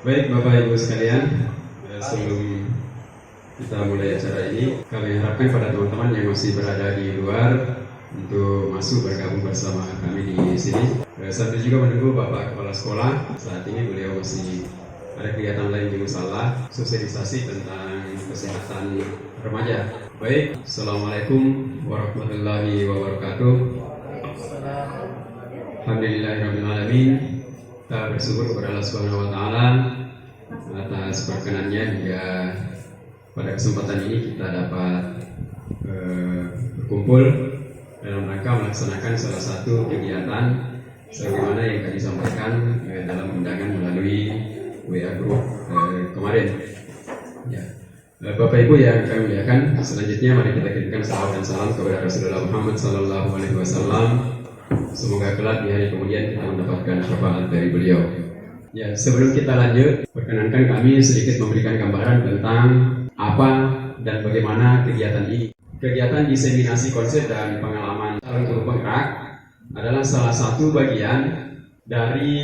Baik Bapak Ibu sekalian, sebelum kita mulai acara ini, kami harapkan pada teman-teman yang masih berada di luar untuk masuk bergabung bersama kami di sini. Sambil juga menunggu Bapak Kepala Sekolah. Saat ini beliau masih ada kegiatan lain di musola, sosialisasi tentang kesehatan remaja. Baik, Assalamualaikum warahmatullahi wabarakatuh. Alhamdulillahirrahmanirrahim. Kita bersyukur kepada Allah Subhanahu wa Ta'ala atas perkenannya hingga pada kesempatan ini kita dapat berkumpul dalam rangka melaksanakan salah satu kegiatan sebagaimana yang kami sampaikan dalam undangan melalui WA Group kemarin. Ya. Bapak Ibu yang kami muliakan, selanjutnya mari kita kirimkan salawat dan salam kepada Rasulullah Muhammad SAW. Semoga kelak di hari kemudian kita mendapatkan syafaat dari beliau. Ya, sebelum kita lanjut, perkenankan kami sedikit memberikan gambaran tentang apa dan bagaimana kegiatan ini. Kegiatan diseminasi konsep dan pengalaman calon guru penggerak adalah salah satu bagian dari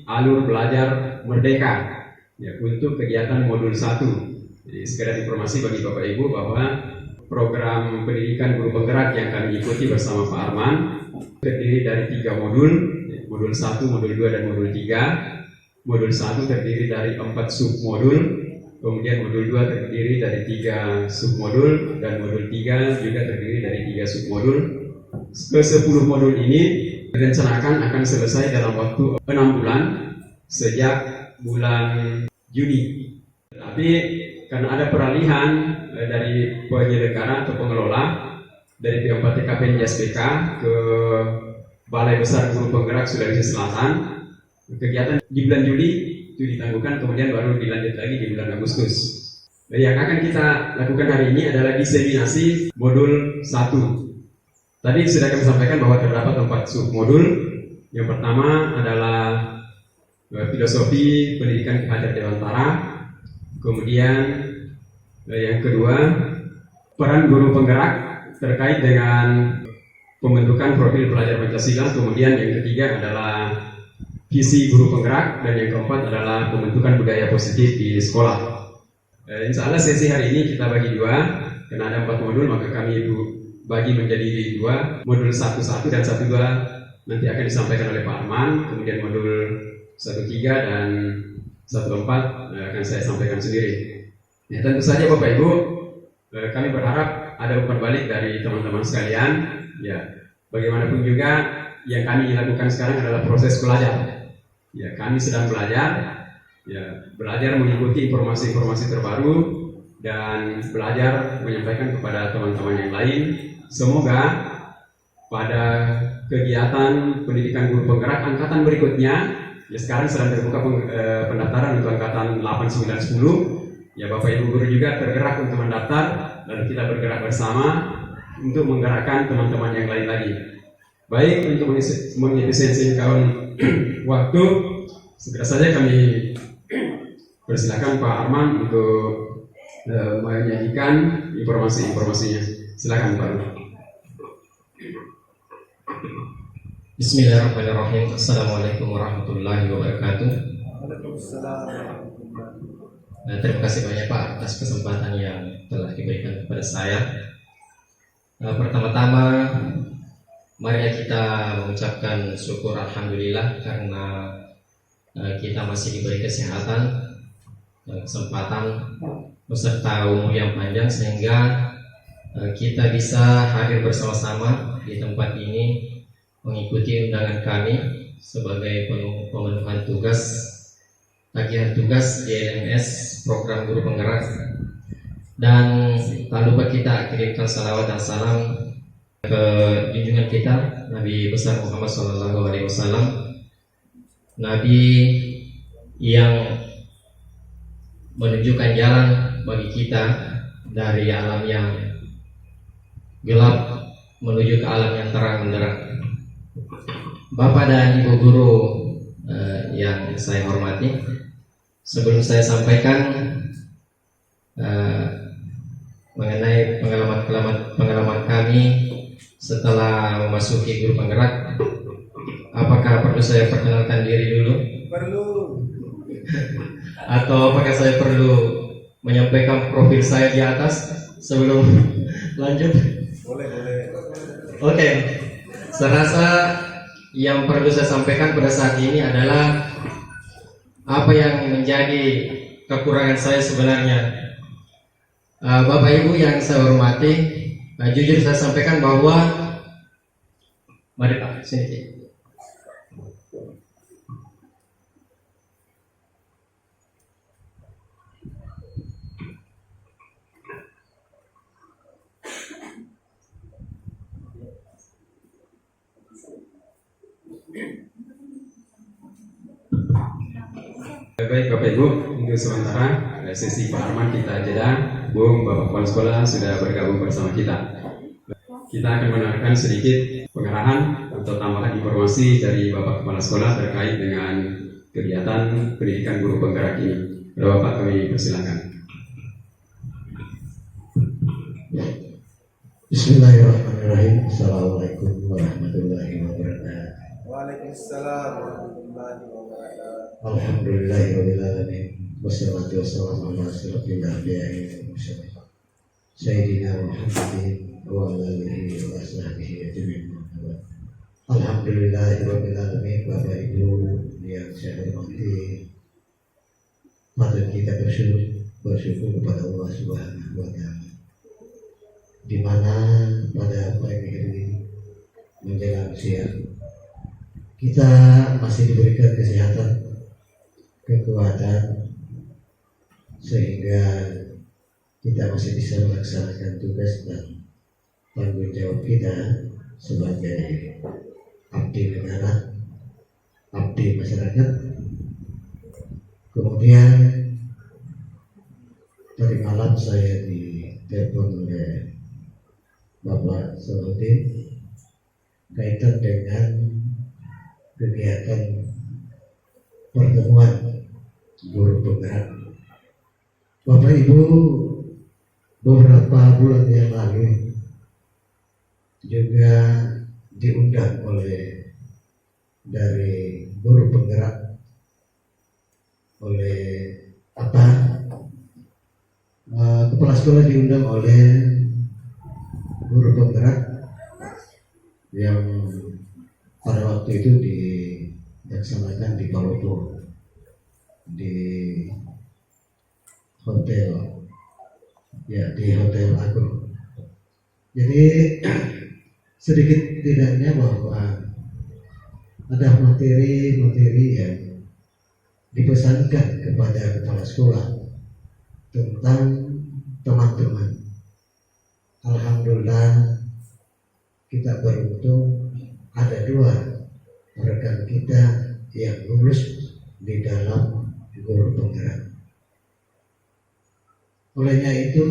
alur belajar merdeka ya, untuk kegiatan modul 1. Jadi sekedar informasi bagi Bapak Ibu bahwa program pendidikan guru penggerak yang kami ikuti bersama Pak Arman terdiri dari 3 modul, modul 1, modul 2, dan modul 3. Modul 1 terdiri dari 4 submodul, kemudian modul 2 terdiri dari 3 submodul, dan modul 3 juga terdiri dari 3 submodul. Ke-10 modul ini direncanakan akan selesai dalam waktu 6 bulan sejak bulan Juni. Tapi karena ada peralihan dari penyelenggara atau pengelola dari pihak TKP JSBK ke Balai Besar Guru Penggerak Sulawesi Selatan, kegiatan di bulan Juli itu ditangguhkan, kemudian baru dilanjut lagi di bulan Agustus. Yang akan kita lakukan hari ini adalah diseminasi modul 1. Tadi sudah kami sampaikan bahwa terdapat 4 submodul. Yang pertama adalah filosofi pendidikan kehajar dewantara. Kemudian yang kedua, peran guru penggerak terkait dengan pembentukan profil pelajar Pancasila. Kemudian yang ketiga adalah visi guru penggerak, dan yang keempat adalah pembentukan budaya positif di sekolah. Insya Allah sesi hari ini kita bagi 2, karena ada 4 modul maka kami bagi menjadi 2, modul 1.1 dan 1.2 nanti akan disampaikan oleh Pak Arman, kemudian modul 1.3 dan 1.4 akan saya sampaikan sendiri. Ya, tentu saja Bapak Ibu, kami berharap ada umpan balik dari teman-teman sekalian. Ya, bagaimanapun juga yang kami lakukan sekarang adalah proses belajar. Ya, kami sedang belajar, ya, belajar mengikuti informasi-informasi terbaru dan belajar menyampaikan kepada teman-teman yang lain. Semoga pada kegiatan pendidikan guru penggerak angkatan berikutnya, ya sekarang sedang terbuka pendaftaran untuk angkatan 8, 9, 10. Ya, Bapak Ibu guru juga tergerak untuk mendaftar, lalu kita bergerak bersama untuk menggerakkan teman-teman yang lain lagi. Baik, untuk mengefisiensikan waktu, segera saja kami persilakan Pak Arman untuk menyajikan informasi-informasinya. Silakan Pak Arman. Bismillahirrahmanirrahim. Assalamualaikum warahmatullahi wabarakatuh. Terima kasih banyak Pak atas kesempatan yang telah diberikan kepada saya. Pertama-tama, mari kita mengucapkan syukur alhamdulillah karena kita masih diberi kesehatan, kesempatan beserta umur yang panjang sehingga kita bisa hadir bersama-sama di tempat ini mengikuti undangan kami sebagai pemenuhan tugas tagihan tugas di LMS program guru penggerak. Dan tak lupa kita kirimkan salawat dan salam ke junjungan kita Nabi besar Muhammad SAW, Nabi yang menunjukkan jalan bagi kita dari alam yang gelap menuju ke alam yang terang benderang. Bapak dan Ibu guru yang saya hormati, sebelum saya sampaikan mengenai pengalaman kami setelah memasuki guru penggerak, apakah perlu saya perkenalkan diri dulu? Perlu. Atau apakah saya perlu menyampaikan profil saya di atas sebelum lanjut? Boleh. Oke, saya rasa yang perlu saya sampaikan pada saat ini adalah apa yang menjadi kekurangan saya sebenarnya. Bapak Ibu yang saya hormati, jujur saya sampaikan bahwa mari Pak, sini. Baik Bapak Ibu, untuk sementara sesi Pak Arman kita jeda. Bung, Bapak Kepala Sekolah sudah bergabung bersama kita. Kita akan mendengarkan sedikit pengarahan atau tambahan informasi dari Bapak Kepala Sekolah terkait dengan kegiatan pendidikan guru penggerak ini. Bapak, kami persilakan. Bismillahirrahmanirrahim. Assalamualaikum warahmatullahi wabarakatuh. Waalaikumsalam warahmatullahi wabarakatuh. Alhamdulillahirrahmanirrahim. Wassalatu wassalamu ala asyrafil anbiya'i wal mursalin Sayyidina Muhammadin wa ala alihi wa sahbihi ajma'in. Alhamdulillahirrahmanirrahim. Bapak Ibu yang saya hormati, patut kita bersyukur kepada Allah Subhanahu wa Ta'ala, di mana pada pagi hari menjelang siang kita masih diberikan kesehatan, kekuatan, sehingga kita masih bisa melaksanakan tugas dan tanggung jawab kita sebagai abdi negara, abdi masyarakat. Kemudian tadi malam saya ditelepon oleh Bapak Salahuddin kaitan dengan kegiatan pertemuan guru penggerak. Bapak Ibu, beberapa bulan yang lalu juga diundang oleh dari guru penggerak oleh kepala sekolah diundang oleh guru penggerak yang pada waktu itu dilaksanakan di Palopo, di hotel Agung. Jadi sedikit tidaknya bahwa ada materi-materi yang dipesankan kepada kepala sekolah tentang teman-teman. Alhamdulillah kita beruntung ada 2 rekan kita yang lulus di dalam guru penggerak. Olehnya itu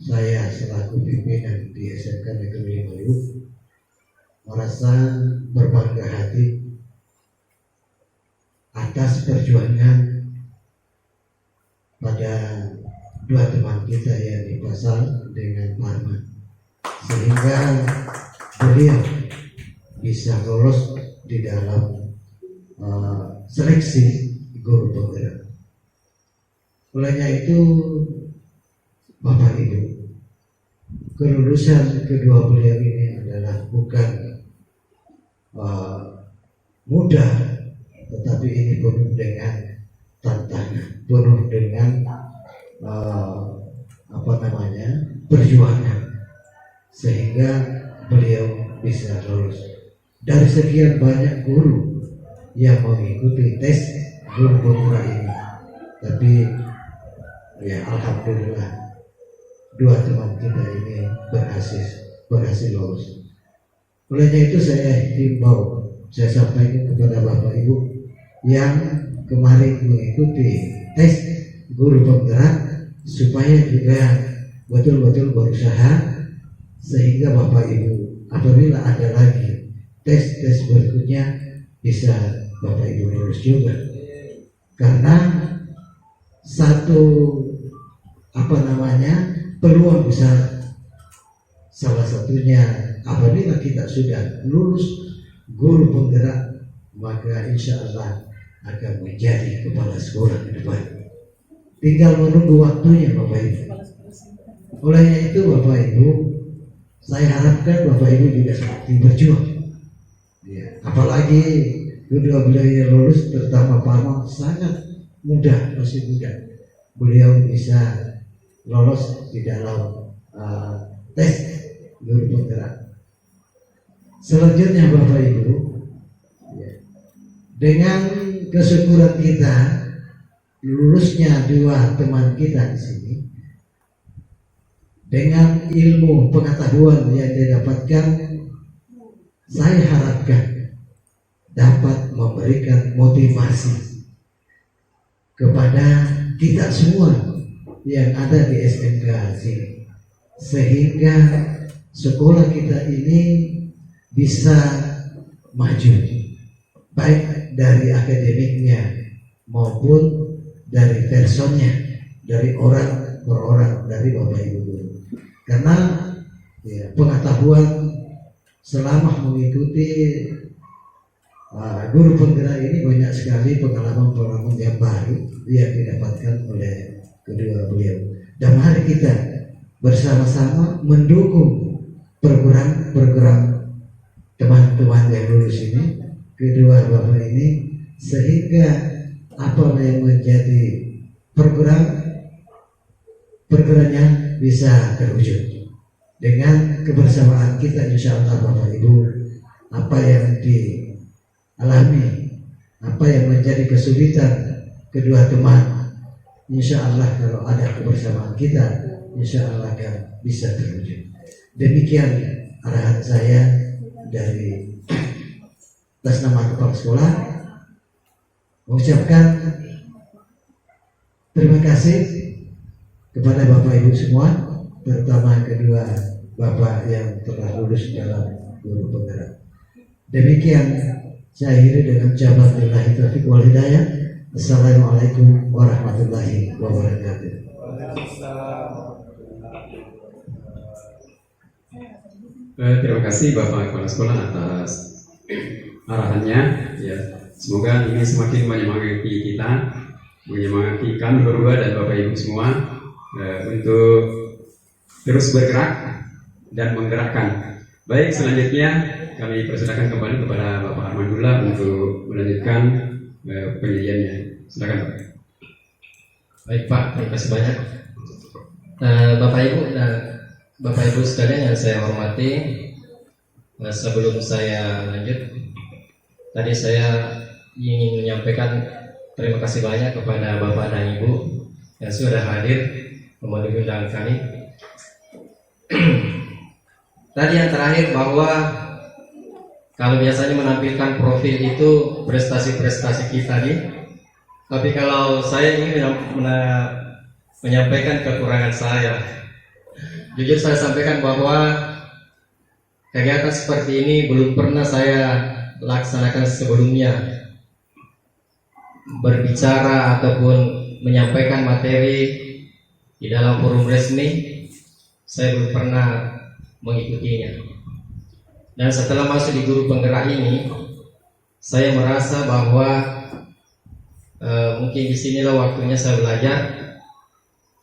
saya selaku pimpinan di SMK Negeri 5 merasa berbangga hati atas perjuangan pada 2 teman kita yang di Pasal dengan Parman, sehingga beliau bisa lolos di dalam seleksi guru penggerak. Olehnya itu Bapak Ibu, kelulusan kedua beliau ini adalah bukan mudah, tetapi ini penuh dengan tantangan, penuh dengan perjuangan, sehingga beliau bisa lulus. Dari sekian banyak guru yang mengikuti tes guru penggerak ini, tapi ya alhamdulillah 2 teman kita ini berhasil lulus. Olehnya itu saya himbau, saya sampaikan kepada Bapak Ibu yang kemarin mengikuti tes guru penggerak supaya juga betul-betul berusaha, sehingga Bapak Ibu apabila ada lagi tes berikutnya bisa Bapak Ibu lulus juga. Karena satu peluang besar, salah satunya apabila kita sudah lulus guru penggerak, maka insya Allah akan menjadi kepala sekolah ke depan. Tinggal menunggu waktunya Bapak Ibu. Olehnya itu Bapak Ibu, saya harapkan Bapak Ibu juga seperti berjuang. Ya, apalagi kedua beliau yang lulus, terutama Pak Arman, sangat muda, masih muda. Beliau bisa lolos di dalam tes guru penggerak. Selanjutnya Bapak Ibu, ya, dengan kesyukuran kita lulusnya dua teman kita di sini, dengan ilmu pengetahuan yang didapatkan, saya harapkan dapat memberikan motivasi kepada kita semua yang ada di SMK sini, sehingga sekolah kita ini bisa maju, baik dari akademiknya maupun dari personnya, dari orang per orang, dari Bapak Ibu guru. Karena ya, pengetahuan selama mengikuti guru penggerak ini banyak sekali pengalaman-pengalaman yang baru yang didapatkan oleh kedua beliau. Dan mari kita bersama-sama mendukung program-program teman-teman yang lulus ini, kedua bapak ini, sehingga apa yang menjadi programnya bisa terwujud. Dengan kebersamaan kita, insya Allah Bapak Ibu, apa yang dialami, apa yang menjadi kesulitan kedua teman, insya Allah kalau ada kebersamaan kita, insya Allah akan bisa terwujud. Demikian arahan saya dari atas nama kepala sekolah, mengucapkan terima kasih kepada Bapak Ibu semua, terutama kedua Bapak yang telah lulus dalam guru penggerak. Demikian saya akhiri dengan ucapan billahi taufiq wal hidayah. Assalamualaikum warahmatullahi wabarakatuh. Terima kasih Bapak Kepala Sekolah atas arahannya. Ya, semoga ini semakin menyemangati kita, menyemangati kami berdua dan Bapak Ibu semua untuk terus bergerak dan menggerakkan. Baik, selanjutnya kami persilakan kembali kepada Bapak Armandullah untuk melanjutkan penyajiannya. Silakan Pak. Baik Pak, terima kasih banyak. Bapak Ibu sekalian yang saya hormati, sebelum saya lanjut, tadi saya ingin menyampaikan terima kasih banyak kepada Bapak dan Ibu yang sudah hadir memenuhi undangan kami. Tadi yang terakhir bahwa kalau biasanya menampilkan profil itu prestasi-prestasi kita nih, tapi kalau saya ingin menyampaikan kekurangan saya. Jujur saya sampaikan bahwa kegiatan seperti ini belum pernah saya laksanakan sebelumnya. Berbicara ataupun menyampaikan materi di dalam forum resmi, saya belum pernah mengikutinya. Dan setelah masuk di guru penggerak ini, saya merasa bahwa mungkin disinilah waktunya saya belajar,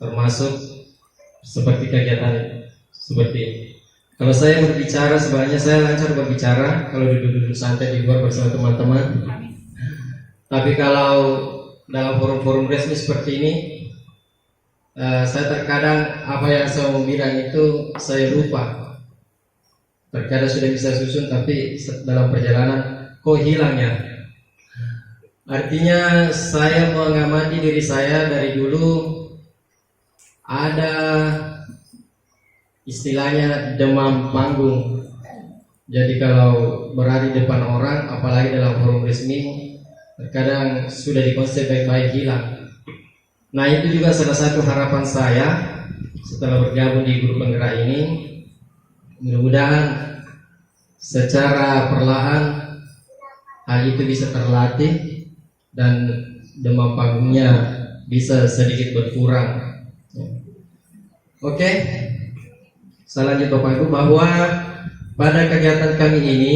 termasuk seperti kegiatan seperti ini. Kalau saya berbicara, sebenarnya saya lancar berbicara kalau duduk-duduk santai di luar bersama teman-teman. Tapi kalau dalam forum-forum resmi seperti ini, saya terkadang apa yang saya mau bilang itu saya lupa. Terkadang sudah bisa susun, tapi dalam perjalanan kok hilangnya. Artinya saya mengamati diri saya dari dulu ada istilahnya demam panggung. Jadi kalau berada di depan orang, apalagi dalam forum resmi, terkadang sudah dikonsep baik-baik hilang. Nah, itu juga salah satu harapan saya setelah bergabung di guru penggerak ini. Mudah-mudahan secara perlahan hal itu bisa terlatih dan demam panggungnya bisa sedikit berkurang. Oke, saya lanjut Bapak Ibu bahwa pada kegiatan kami ini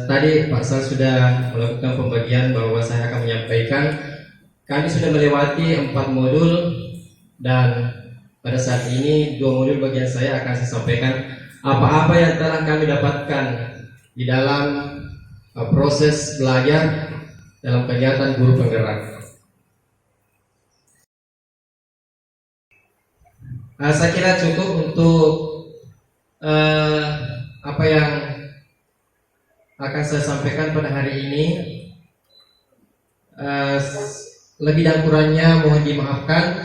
Tadi Pak Sal sudah melakukan pembagian bahwa saya akan menyampaikan. Kami sudah melewati 4 modul dan pada saat ini 2 modul bagian saya akan saya sampaikan apa-apa yang telah kami dapatkan di dalam proses belajar dalam kegiatan guru penggerak. Saya kira cukup untuk apa yang akan saya sampaikan pada hari ini. Lebih dan kurangnya mohon dimaafkan.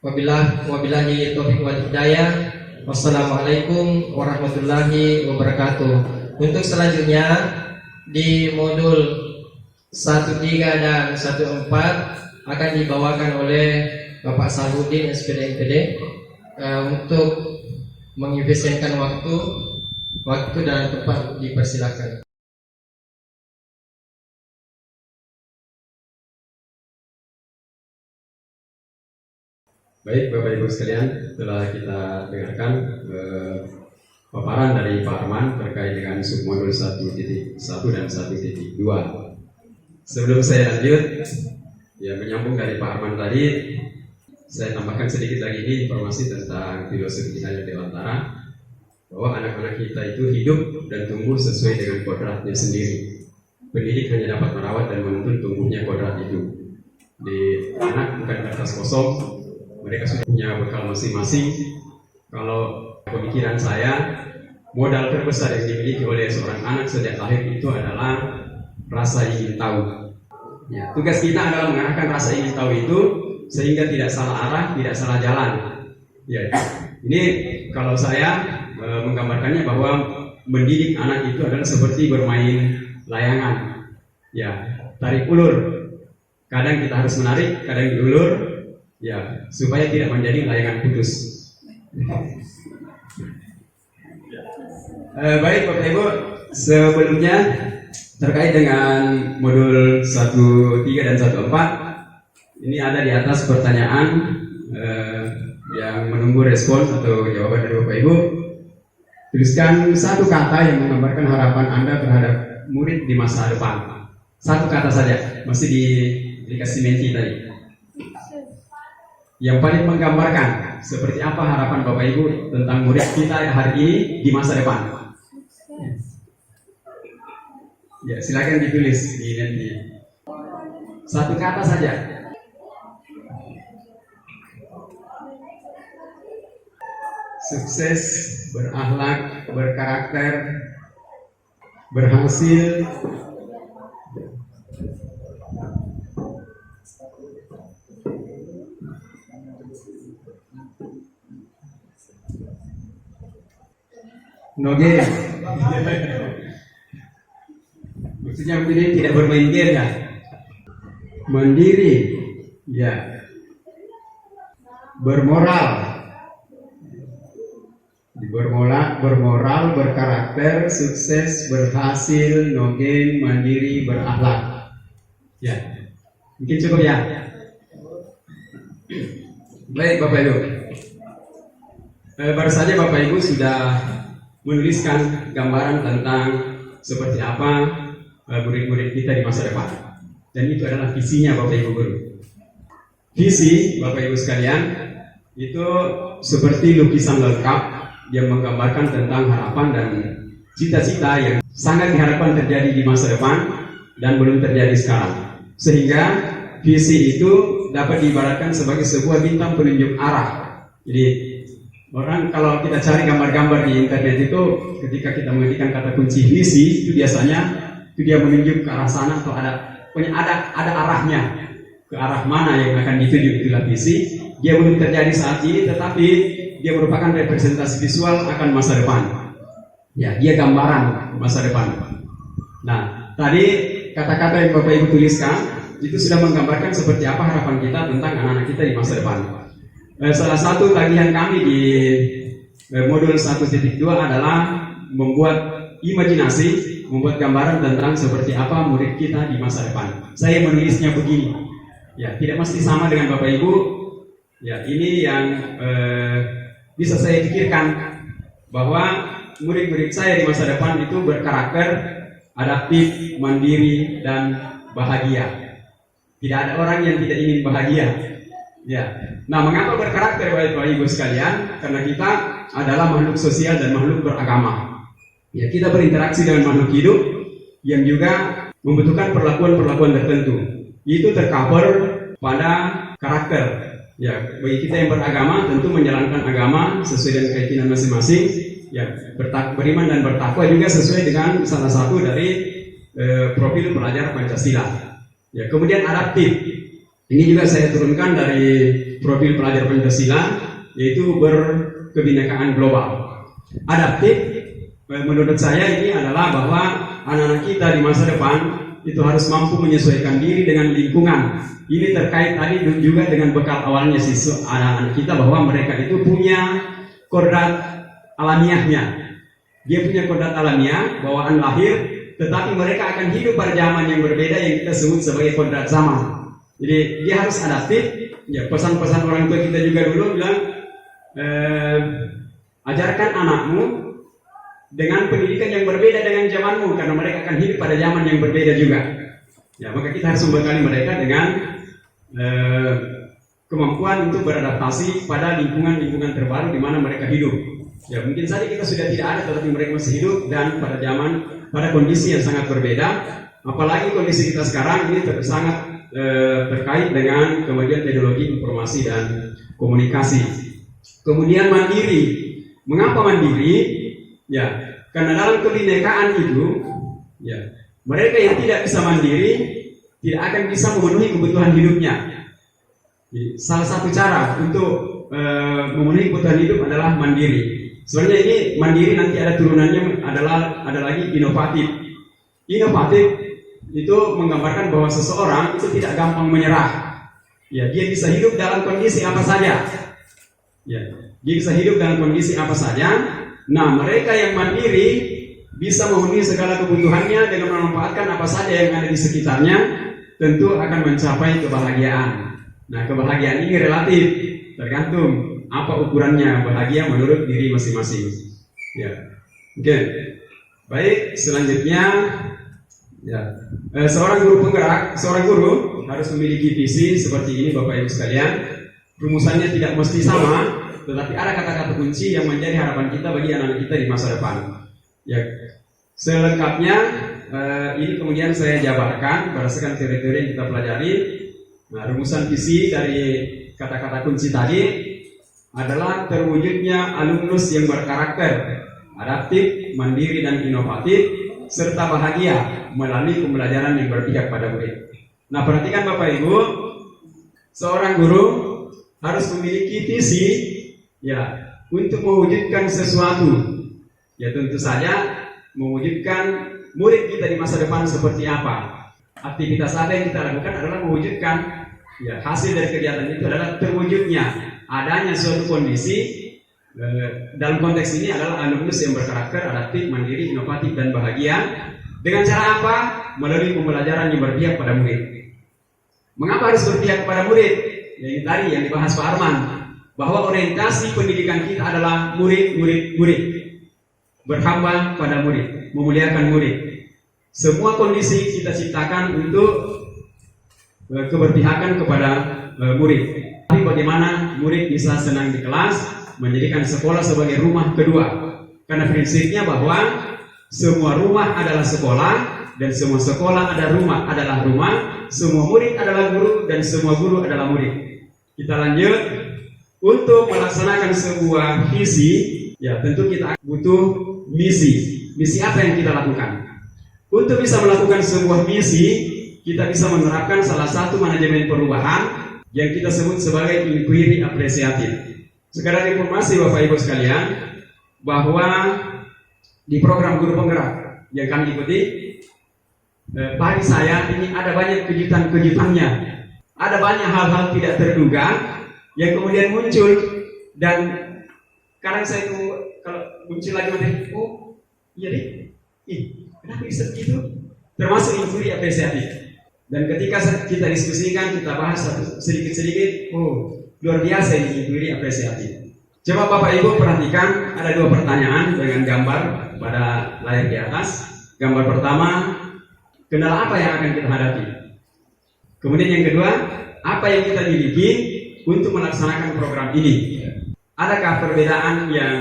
Wabillahi taufiq wal hidayah. Wassalamualaikum warahmatullahi wabarakatuh. Untuk selanjutnya di modul 13 dan 14 akan dibawakan oleh Bapak Sarudin SPD MPD untuk mengefisienkan waktu dan tempat dipersilakan. Baik Bapak Ibu sekalian, telah kita dengarkan paparan dari Pak Arman terkait dengan submodul 1.1 dan 1.2. Sebelum saya lanjut, ya menyambung dari Pak Arman tadi, saya tambahkan sedikit lagi ini informasi tentang filosofi Hidayah Dewantara, bahwa anak-anak kita itu hidup dan tumbuh sesuai dengan kodratnya sendiri. Pendidik hanya dapat merawat dan menuntun tumbuhnya kodrat itu. Di anak bukan kertas kosong, mereka sudah punya bekal masing-masing. Kalau pemikiran saya, modal terbesar yang dimiliki oleh seorang anak sejak lahir itu adalah rasa ingin tahu. Ya, tugas kita adalah mengarahkan rasa ingin tahu itu sehingga tidak salah arah, tidak salah jalan. Ya, ini kalau saya menggambarkannya bahwa mendidik anak itu adalah seperti bermain layangan. Ya, tarik ulur. Kadang kita harus menarik, kadang diulur. Ya, supaya tidak menjadi layangan putus. Baik Bapak Ibu, sebelumnya terkait dengan modul 1.3 dan 1.4, ini ada di atas pertanyaan yang menunggu respon atau jawaban dari Bapak Ibu. Tuliskan satu kata yang menggambarkan harapan Anda terhadap murid di masa depan. Satu kata saja, masih dikasih menti tadi. Yang paling menggambarkan seperti apa harapan Bapak Ibu tentang murid kita hari ini di masa depan. Ya, silakan ditulis di nanti. Satu kata saja. Sukses, berakhlak, berkarakter, berhasil. No game. Maksudnya begini, tidak bermain game ya. Mandiri, ya. Bermoral, berkarakter, sukses, berhasil, no game, mandiri, berakhlak. Ya, mungkin cukup ya. Baik Bapak Ibu. Baru saja Bapak Ibu sudah menuliskan gambaran tentang seperti apa murid-murid kita di masa depan, dan itu adalah visinya Bapak Ibu guru. Visi Bapak Ibu sekalian itu seperti lukisan lengkap yang menggambarkan tentang harapan dan cita-cita yang sangat diharapkan terjadi di masa depan dan belum terjadi sekarang, sehingga visi itu dapat diibaratkan sebagai sebuah bintang penunjuk arah. Jadi orang kalau kita cari gambar-gambar di internet itu, ketika kita mengetikkan kata kunci visi, itu biasanya itu dia menunjuk ke arah sana atau ada arahnya, ke arah mana yang akan dituju, itulah visi. Dia belum terjadi saat ini, tetapi dia merupakan representasi visual akan masa depan. Ya, dia gambaran masa depan. Nah, tadi kata-kata yang Bapak Ibu tuliskan itu sudah menggambarkan seperti apa harapan kita tentang anak-anak kita di masa depan. Salah satu tagihan kami di modul 1.2 adalah membuat imajinasi, membuat gambaran tentang seperti apa murid kita di masa depan. Saya menulisnya begini, ya tidak mesti sama dengan Bapak Ibu. Ya, ini yang bisa saya pikirkan bahwa murid-murid saya di masa depan itu berkarakter adaptif, mandiri, dan bahagia. Tidak ada orang yang tidak ingin bahagia. Ya. Nah, mengapa berkarakter Bapak Ibu sekalian? Karena kita adalah makhluk sosial dan makhluk beragama. Ya, kita berinteraksi dengan makhluk hidup yang juga membutuhkan perlakuan-perlakuan tertentu. Itu tercover pada karakter. Ya, bagi kita yang beragama tentu menjalankan agama sesuai dengan keyakinan masing-masing. Ya, beriman dan bertakwa juga sesuai dengan salah satu dari profil pelajar Pancasila. Ya, kemudian adaptif. Ini juga saya turunkan dari profil pelajar Pancasila, yaitu berkebinekaan global. Adaptif, menurut saya ini adalah bahwa anak-anak kita di masa depan itu harus mampu menyesuaikan diri dengan lingkungan. Ini terkait tadi juga dengan bekal awalnya siswa anak-anak kita, bahwa mereka itu punya kodrat alamiahnya. Dia punya kodrat alamiah, bawaan lahir, tetapi mereka akan hidup pada zaman yang berbeda yang kita sebut sebagai kodrat zaman. Jadi dia harus adaptif. Ya, pesan-pesan orang tua kita juga dulu bilang, ajarkan anakmu dengan pendidikan yang berbeda dengan zamanmu, karena mereka akan hidup pada zaman yang berbeda juga. Ya, maka kita harus membekali mereka dengan kemampuan untuk beradaptasi pada lingkungan-lingkungan terbaru di mana mereka hidup. Ya, mungkin saja kita sudah tidak ada, tetapi mereka masih hidup dan pada kondisi yang sangat berbeda. Apalagi kondisi kita sekarang ini sangat terkait dengan kemajuan teknologi informasi dan komunikasi. Kemudian mandiri. Mengapa mandiri? Ya, karena dalam kebinekaan itu, ya, mereka yang tidak bisa mandiri tidak akan bisa memenuhi kebutuhan hidupnya. Jadi, salah satu cara untuk memenuhi kebutuhan hidup adalah mandiri. Sebenarnya ini mandiri nanti ada turunannya, ada lagi inovatif. Inovatif itu menggambarkan bahwa seseorang itu tidak gampang menyerah. Ya, dia bisa hidup dalam kondisi apa saja. Ya, dia bisa hidup dalam kondisi apa saja. Nah, mereka yang mandiri bisa memenuhi segala kebutuhannya dengan memanfaatkan apa saja yang ada di sekitarnya, tentu akan mencapai kebahagiaan. Nah, kebahagiaan ini relatif, tergantung apa ukurannya bahagia menurut diri masing-masing. Ya, oke. Baik, selanjutnya, ya, seorang guru penggerak, seorang guru harus memiliki visi seperti ini, Bapak Ibu sekalian. Rumusannya tidak mesti sama, tetapi ada kata-kata kunci yang menjadi harapan kita bagi anak-anak kita di masa depan. Ya, selengkapnya ini kemudian saya jabarkan berdasarkan teori-teori yang kita pelajari. Nah, rumusan visi dari kata-kata kunci tadi adalah terwujudnya alumnus yang berkarakter adaptif, mandiri, dan inovatif, serta bahagia melalui pembelajaran yang berpihak pada murid. Nah, perhatikan Bapak Ibu, seorang guru harus memiliki visi, ya, untuk mewujudkan sesuatu. Ya, tentu saja mewujudkan murid kita di masa depan seperti apa. Aktivitas apa yang kita lakukan adalah mewujudkan, ya, hasil dari kegiatan itu adalah terwujudnya adanya suatu kondisi. Dalam konteks ini adalah alumnus yang berkarakter adaptif, mandiri, inovatif, dan bahagia. Dengan cara apa? Melalui pembelajaran yang berpihak pada murid. Mengapa harus berpihak kepada murid? Ya, ini tadi yang dibahas Pak Arman, bahwa orientasi pendidikan kita adalah murid. Berhamba pada murid, memuliakan murid. Semua kondisi kita ciptakan untuk keberpihakan kepada murid. Tapi bagaimana murid bisa senang di kelas, menjadikan sekolah sebagai rumah kedua. Karena prinsipnya bahwa semua rumah adalah sekolah, dan semua sekolah adalah rumah, semua murid adalah guru, dan semua guru adalah murid. Kita lanjut. Untuk melaksanakan sebuah visi, ya, tentu kita butuh misi. Misi apa yang kita lakukan? Untuk bisa melakukan sebuah misi, kita bisa menerapkan salah satu manajemen perubahan yang kita sebut sebagai inquiry apresiatif. Sekedar informasi Bapak Ibu sekalian, bahwa di program guru penggerak yang kami ikuti, bagi saya ini ada banyak kejutan-kejutannya. Ada banyak hal-hal tidak terduga yang kemudian muncul, dan kadang saya itu kalau muncul lagi materi, oh iya deh, kenapa bisa begitu? Termasuk inquiry apresiatif. Dan ketika kita diskusikan, kita bahas sedikit-sedikit, oh luar biasa ini inquiry apresiatif. Coba Bapak Ibu perhatikan, ada dua pertanyaan dengan gambar pada layar di atas. Gambar pertama, kendala apa yang akan kita hadapi? Kemudian yang kedua, apa yang kita miliki untuk melaksanakan program ini? Adakah perbedaan yang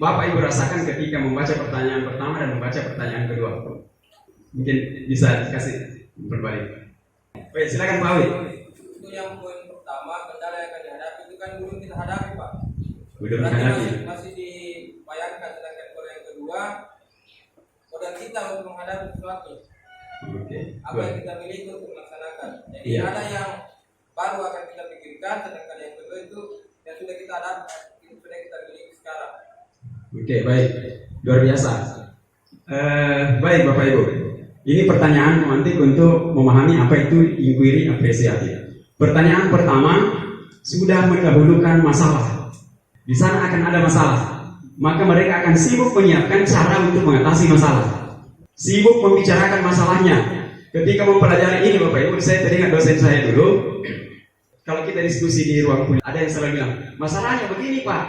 Bapak Ibu rasakan ketika membaca pertanyaan pertama dan membaca pertanyaan kedua? Mungkin bisa dikasih berbalik. Baik, silakan Pak Awi. Itu yang poin pertama, kendala yang akan dihadapi itu kan belum kita hadapi, Pak. Belum Berarti menghadapi. masih dibayangkan. Sedangkan kalau yang kedua, kodam kita untuk menghadapi sesuatu. Oke. Apa yang kita miliki untuk melaksanakan. Jadi Iya. ada yang baru akan kita pikirkan, sedangkan yang kedua itu yang sudah kita hadapi, itu sudah kita miliki sekarang. Oke, baik. Luar biasa. Baik Bapak Ibu. Ini pertanyaan pemantik untuk memahami apa itu inquiry apresiatif. Pertanyaan pertama, sudah mendahulukan masalah. Di sana akan ada masalah. Maka mereka akan sibuk menyiapkan cara untuk mengatasi masalah. Sibuk membicarakan masalahnya. Ketika mempelajari ini Bapak Ibu, saya teringat dosen saya dulu. Kalau kita diskusi di ruang kuliah, ada yang selalu bilang, masalahnya begini Pak.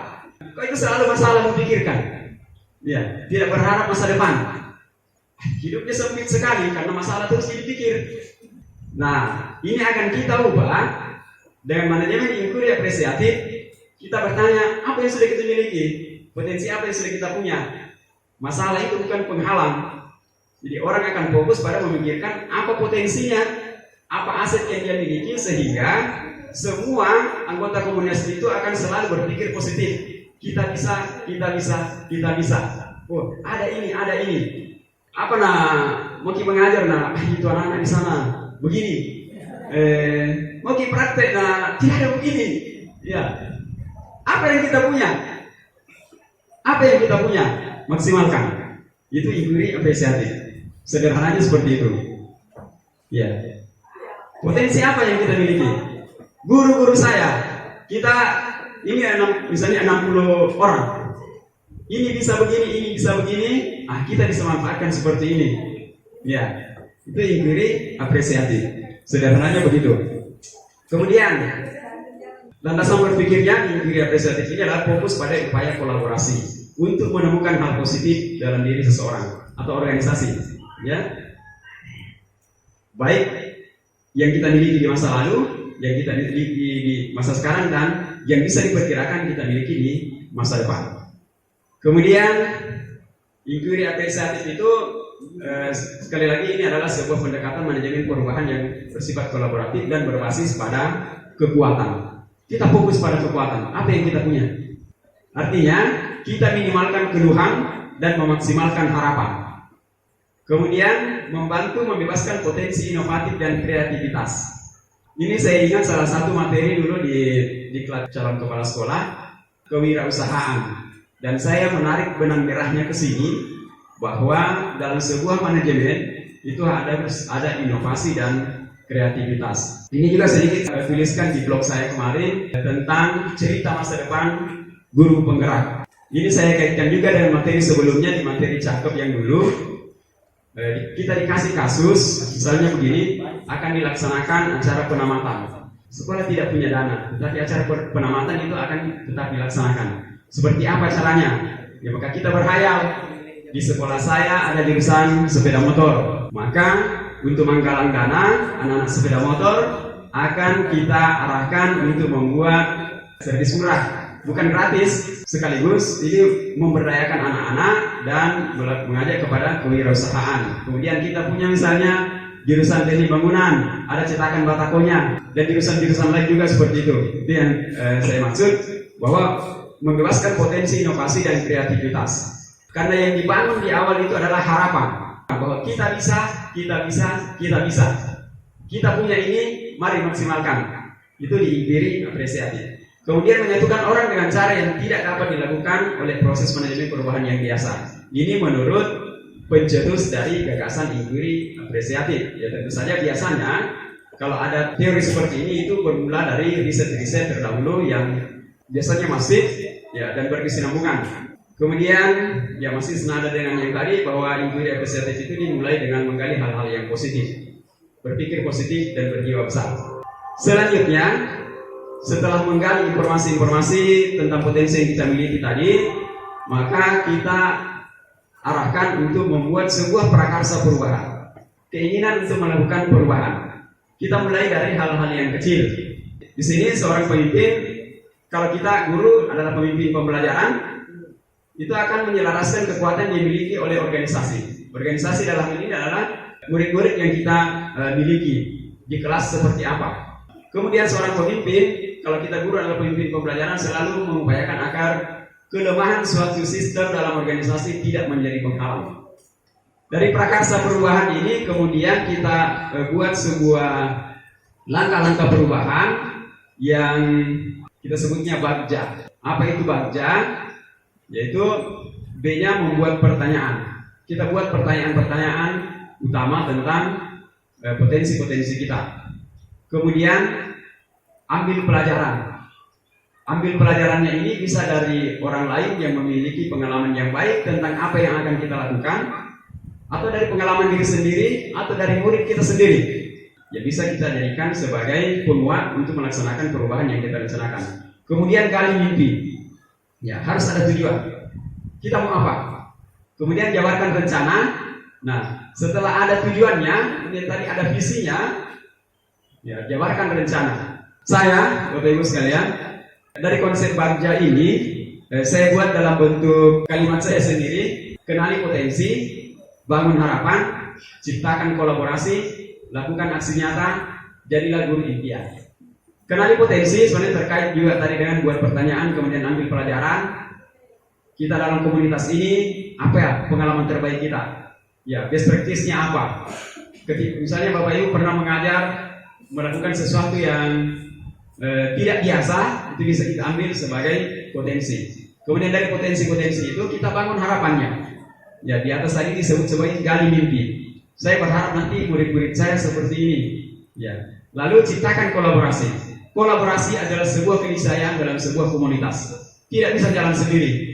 Kok itu selalu masalah memikirkan? Ya, tidak berharap masa depan. Hidupnya sempit sekali karena masalah terus dipikir. Nah, ini akan kita ubah dengan manajemen inquiry apresiatif. Kita bertanya, apa yang sudah kita miliki? Potensi apa yang sudah kita punya? Masalah itu bukan penghalang. Jadi orang akan fokus pada memikirkan apa potensinya, apa aset yang dia miliki, sehingga semua anggota komunitas itu akan selalu berpikir positif. Kita bisa, kita bisa, kita bisa. Oh, ada ini, ada ini. Apa mau mengajar itu anak-anak di sana begini. Mau praktek tidak ada begini. Ya. Apa yang kita punya? Apa yang kita punya? Maksimalkan. Itu inquiry apresiatif. Sederhananya seperti itu. Ya. Potensi apa yang kita miliki? Guru-guru saya, kita ini misalnya 60 orang. Ini bisa begini, ini bisa begini. Kita bisa manfaatkan seperti ini. Ya, itu inquiry apresiatif. Sederhananya begitu. Kemudian, landasan berpikirnya inquiry apresiatif ini adalah fokus pada upaya kolaborasi untuk menemukan hal positif dalam diri seseorang atau organisasi. Ya, baik yang kita miliki di masa lalu, yang kita miliki di masa sekarang, dan yang bisa diperkirakan kita miliki di masa depan. Kemudian inquiry apresiatif itu sekali lagi ini adalah sebuah pendekatan manajemen perubahan yang bersifat kolaboratif dan berbasis pada kekuatan. Kita fokus pada kekuatan, apa yang kita punya. Artinya kita minimalkan keluhan dan memaksimalkan harapan. Kemudian membantu membebaskan potensi inovatif dan kreativitas. Ini saya ingat salah satu materi dulu di kelas calon kepala sekolah, kewirausahaan. Dan saya menarik benang merahnya ke sini bahwa dalam sebuah manajemen itu ada inovasi dan kreativitas. Ini juga sedikit saya tuliskan di blog saya kemarin tentang cerita masa depan guru penggerak. Ini saya kaitkan juga dengan materi sebelumnya, di materi cakep yang dulu. Kita dikasih kasus, misalnya begini, akan dilaksanakan acara penamatan. Sekolah tidak punya dana, tetapi acara penamatan itu akan tetap dilaksanakan. Seperti apa caranya? Ya, maka kita berhayal. Di sekolah saya ada jurusan sepeda motor. Maka untuk menggalang dana anak-anak sepeda motor akan kita arahkan untuk membuat servis murah, bukan gratis, sekaligus ini memberdayakan anak-anak dan mengajak kepada kewirausahaan. Kemudian kita punya misalnya jurusan teknik bangunan, ada cetakan batakonya, dan jurusan-jurusan lain juga seperti itu. Itu yang saya maksud, bahwa membebaskan potensi inovasi dan kreativitas. Karena yang dibangun di awal itu adalah harapan bahwa kita bisa, kita bisa, kita bisa. Kita punya ini, mari maksimalkan. Itu di inquiry apresiatif. Kemudian menyatukan orang dengan cara yang tidak dapat dilakukan oleh proses manajemen perubahan yang biasa. Ini menurut pencetus dari gagasan inquiry apresiatif. Ya tentu saja biasanya kalau ada teori seperti ini itu bermula dari riset-riset terdahulu yang biasanya masif ya dan berkesinambungan. Kemudian ya masih senada dengan yang tadi bahwa inquiry apresiatif itu dimulai dengan menggali hal-hal yang positif, berpikir positif dan berjiwa besar. Selanjutnya setelah menggali informasi-informasi tentang potensi yang kita miliki tadi, maka kita arahkan untuk membuat sebuah prakarsa perubahan. Keinginan untuk melakukan perubahan. Kita mulai dari hal-hal yang kecil. Di sini seorang pemimpin, kalau kita guru adalah pemimpin pembelajaran, itu akan menyelaraskan kekuatan yang dimiliki oleh organisasi. Organisasi dalam ini adalah murid-murid yang kita miliki di kelas seperti apa. Kemudian seorang pemimpin, kalau kita guru adalah pemimpin pembelajaran, selalu mengupayakan agar kelemahan suatu sistem dalam organisasi tidak menjadi penghalang. Dari prakarsa perubahan ini kemudian kita buat sebuah langkah-langkah perubahan yang kita sebutnya bagja. Apa itu bagja? Yaitu B-nya membuat pertanyaan. Kita buat pertanyaan-pertanyaan utama tentang potensi-potensi kita. Kemudian ambil pelajaran. Ambil pelajarannya ini bisa dari orang lain yang memiliki pengalaman yang baik tentang apa yang akan kita lakukan, atau dari pengalaman diri sendiri, atau dari murid kita sendiri. Ya bisa kita jadikan sebagai penguat untuk melaksanakan perubahan yang kita rencanakan. Kemudian gali mimpi. Ya harus ada tujuan. Kita mau apa? Kemudian jabarkan rencana. Nah setelah ada tujuannya, kemudian tadi ada visinya, ya jabarkan rencana. Saya, Bapak Ibu sekalian, dari konsep bagja ini saya buat dalam bentuk kalimat saya sendiri. Kenali potensi, bangun harapan, ciptakan kolaborasi, lakukan aksi nyata, jadilah guru impian. Kenali potensi sebenarnya terkait juga tadi dengan buat pertanyaan, kemudian ambil pelajaran. Kita dalam komunitas ini apa ya pengalaman terbaik kita? Ya best practice-nya apa? Misalnya Bapak Ibu pernah mengajar melakukan sesuatu yang tidak biasa, itu bisa kita ambil sebagai potensi. Kemudian dari potensi-potensi itu kita bangun harapannya. Ya di atas tadi disebut sebagai gali mimpi. Saya berharap nanti murid-murid saya seperti ini. Ya. Lalu ciptakan kolaborasi. Kolaborasi adalah sebuah keniscayaan dalam sebuah komunitas. Tidak bisa jalan sendiri.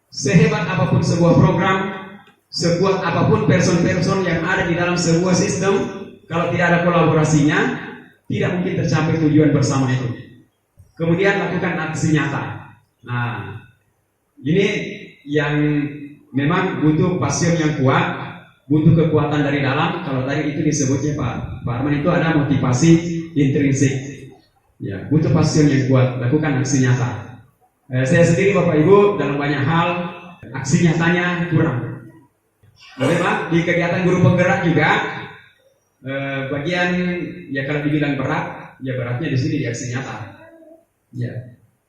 Sehebat apapun sebuah program, sebuah apapun person-person yang ada di dalam sebuah sistem, kalau tidak ada kolaborasinya, tidak mungkin tercapai tujuan bersama itu. Kemudian lakukan aksi nyata. Nah, ini yang memang butuh passion yang kuat, butuh kekuatan dari dalam. Kalau tadi itu disebutnya Pak Arman itu ada motivasi intrinsik. Ya, butuh passion yang kuat, lakukan aksi nyata. Saya sendiri Bapak Ibu dalam banyak hal aksi nyatanya kurang. Memang di kegiatan guru penggerak juga bagian ya kalau dibilang berat, ya beratnya di sini di aksi nyata. Ya,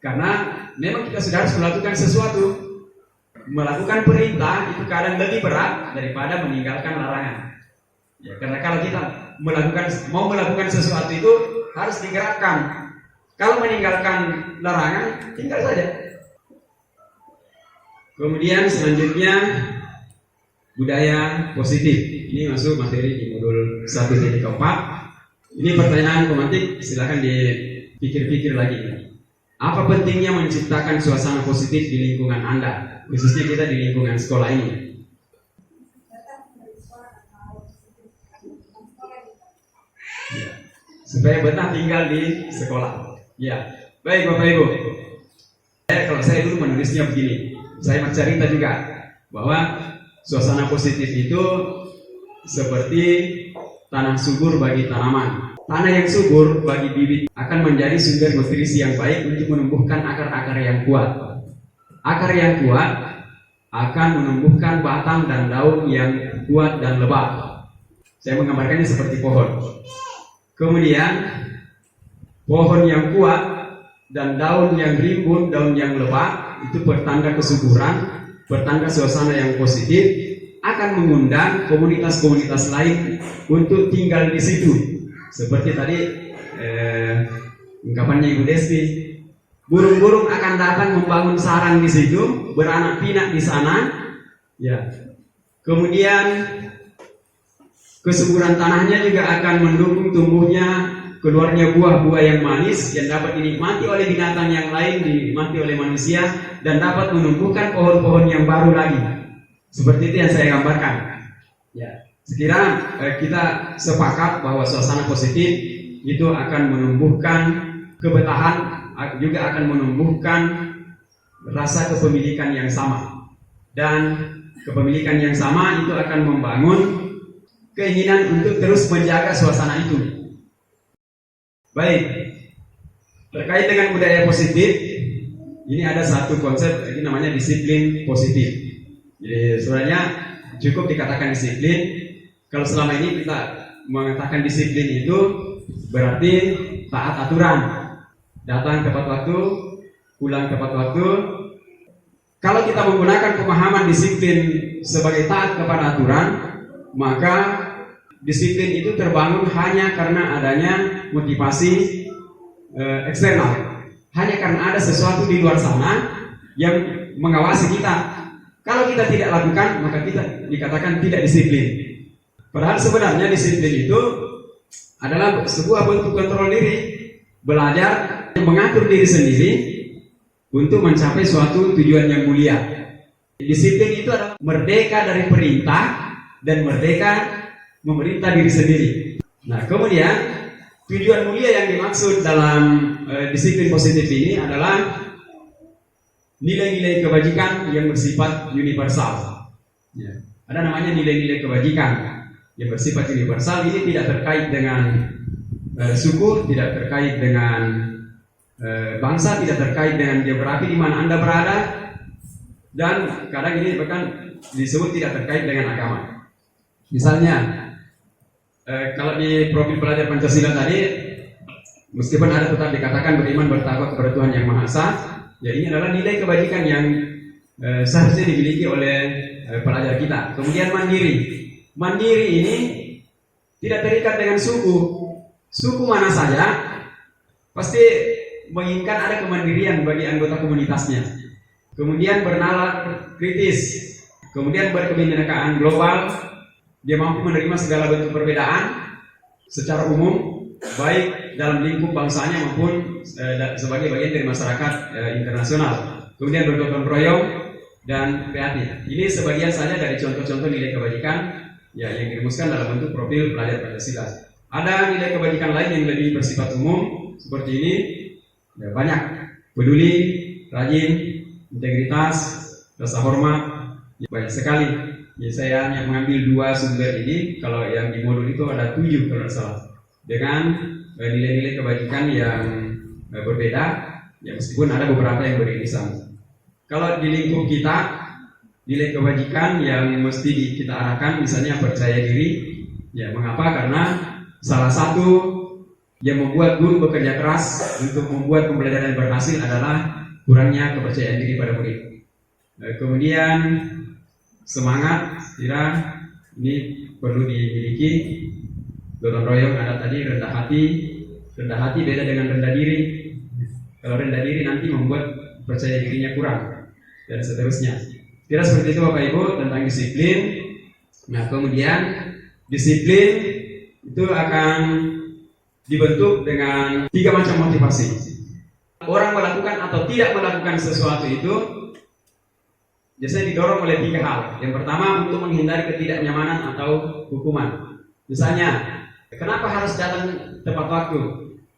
karena memang kita sudah harus melakukan sesuatu. Melakukan perintah itu kadang lebih berat daripada meninggalkan larangan. Ya, karena kalau kita mau melakukan sesuatu itu harus digerakkan. Kalau meninggalkan larangan, tinggal saja. Kemudian selanjutnya budaya positif. Ini masuk materi di modul 1.4. Ini pertanyaan pemantik, silakan dipikir-pikir lagi. Apa pentingnya menciptakan suasana positif di lingkungan Anda, khususnya kita di lingkungan sekolah ini? Ya, supaya betah tinggal di sekolah. Ya, baik Bapak Ibu. Kalau saya dulu menulisnya begini, saya cerita juga bahwa suasana positif itu seperti tanah subur bagi tanaman. Tanah yang subur bagi bibit akan menjadi sumber nutrisi yang baik untuk menumbuhkan akar-akar yang kuat. Akar yang kuat akan menumbuhkan batang dan daun yang kuat dan lebat. Saya menggambarkannya seperti pohon. Kemudian pohon yang kuat dan daun yang rimbun, daun yang lebat itu pertanda kesuburan, pertanda suasana yang positif, akan mengundang komunitas-komunitas lain untuk tinggal di situ. Seperti tadi ungkapannya Ibu Desti, burung-burung akan datang membangun sarang di situ, beranak pinak di sana. Ya. Kemudian kesuburan tanahnya juga akan mendukung tumbuhnya, keluarnya buah-buah yang manis yang dapat dinikmati oleh binatang yang lain, dinikmati oleh manusia, dan dapat menumbuhkan pohon-pohon yang baru lagi. Seperti itu yang saya gambarkan. Ya. Sekiranya kita sepakat bahwa suasana positif itu akan menumbuhkan kebetahan juga akan menumbuhkan rasa kepemilikan yang sama, dan kepemilikan yang sama itu akan membangun keinginan untuk terus menjaga suasana itu. Baik, terkait dengan budaya positif, ini ada satu konsep, ini namanya disiplin positif. Jadi sebenarnya cukup dikatakan disiplin. Kalau selama ini kita mengatakan disiplin itu berarti taat aturan, datang tepat waktu, pulang tepat waktu. Kalau kita menggunakan pemahaman disiplin sebagai taat kepada aturan, maka disiplin itu terbangun hanya karena adanya motivasi eksternal, hanya karena ada sesuatu di luar sana yang mengawasi kita. Kalau kita tidak lakukan, maka kita dikatakan tidak disiplin. Padahal sebenarnya disiplin itu adalah sebuah bentuk kontrol diri, belajar mengatur diri sendiri untuk mencapai suatu tujuan yang mulia. Disiplin itu adalah merdeka dari perintah dan merdeka memerintah diri sendiri. Nah, kemudian tujuan mulia yang dimaksud dalam disiplin positif ini adalah nilai-nilai kebajikan yang bersifat universal. Ya. Ada namanya nilai-nilai kebajikan yang bersifat universal. Ini tidak terkait dengan suku, tidak terkait dengan bangsa, tidak terkait dengan geografi di mana Anda berada, dan kadang ini bahkan disebut tidak terkait dengan agama. Misalnya, kalau di profil pelajar Pancasila tadi, meskipun ada tetap dikatakan beriman bertakwa kepada Tuhan Yang Maha Esa, ya ini adalah nilai kebajikan yang seharusnya dimiliki oleh pelajar kita. Kemudian mandiri. Mandiri ini tidak terikat dengan suku. Suku mana saja pasti menginginkan ada kemandirian bagi anggota komunitasnya. Kemudian bernalar kritis. Kemudian berkebinekaan global. Dia mampu menerima segala bentuk perbedaan secara umum, baik dalam lingkup bangsanya maupun sebagai bagian dari masyarakat internasional. Kemudian bergotong royong dan kreatif. Ini sebagian saja dari contoh-contoh nilai kebajikan ya yang dirumuskan dalam bentuk profil pelajar Pancasila. Ada nilai kebajikan lain yang lebih bersifat umum seperti ini, ya, banyak: peduli, rajin, integritas, rasa hormat, ya, banyak sekali. Ya, saya hanya mengambil 2 sumber ini. Kalau yang di modul itu ada 7 kalau tidak salah, dengan nilai-nilai kebajikan yang berbeda, ya meskipun ada beberapa yang beririsan. Kalau di lingkup kita, nilai kebajikan yang mesti kita arahkan misalnya percaya diri. Ya, mengapa? Karena salah satu yang membuat guru bekerja keras untuk membuat pembelajaran berhasil adalah kurangnya kepercayaan diri pada murid. Kemudian semangat, kira ini perlu dimiliki. Gotong royong ada tadi, rendah hati. Rendah hati beda dengan rendah diri. Kalau rendah diri nanti membuat percaya dirinya kurang, dan seterusnya. Kira seperti itu Bapak Ibu tentang disiplin. Nah, kemudian disiplin itu akan dibentuk dengan 3 macam motivasi. Orang melakukan atau tidak melakukan sesuatu itu biasanya didorong oleh 3 hal. Yang pertama, untuk menghindari ketidaknyamanan atau hukuman. Misalnya, kenapa harus datang tepat waktu?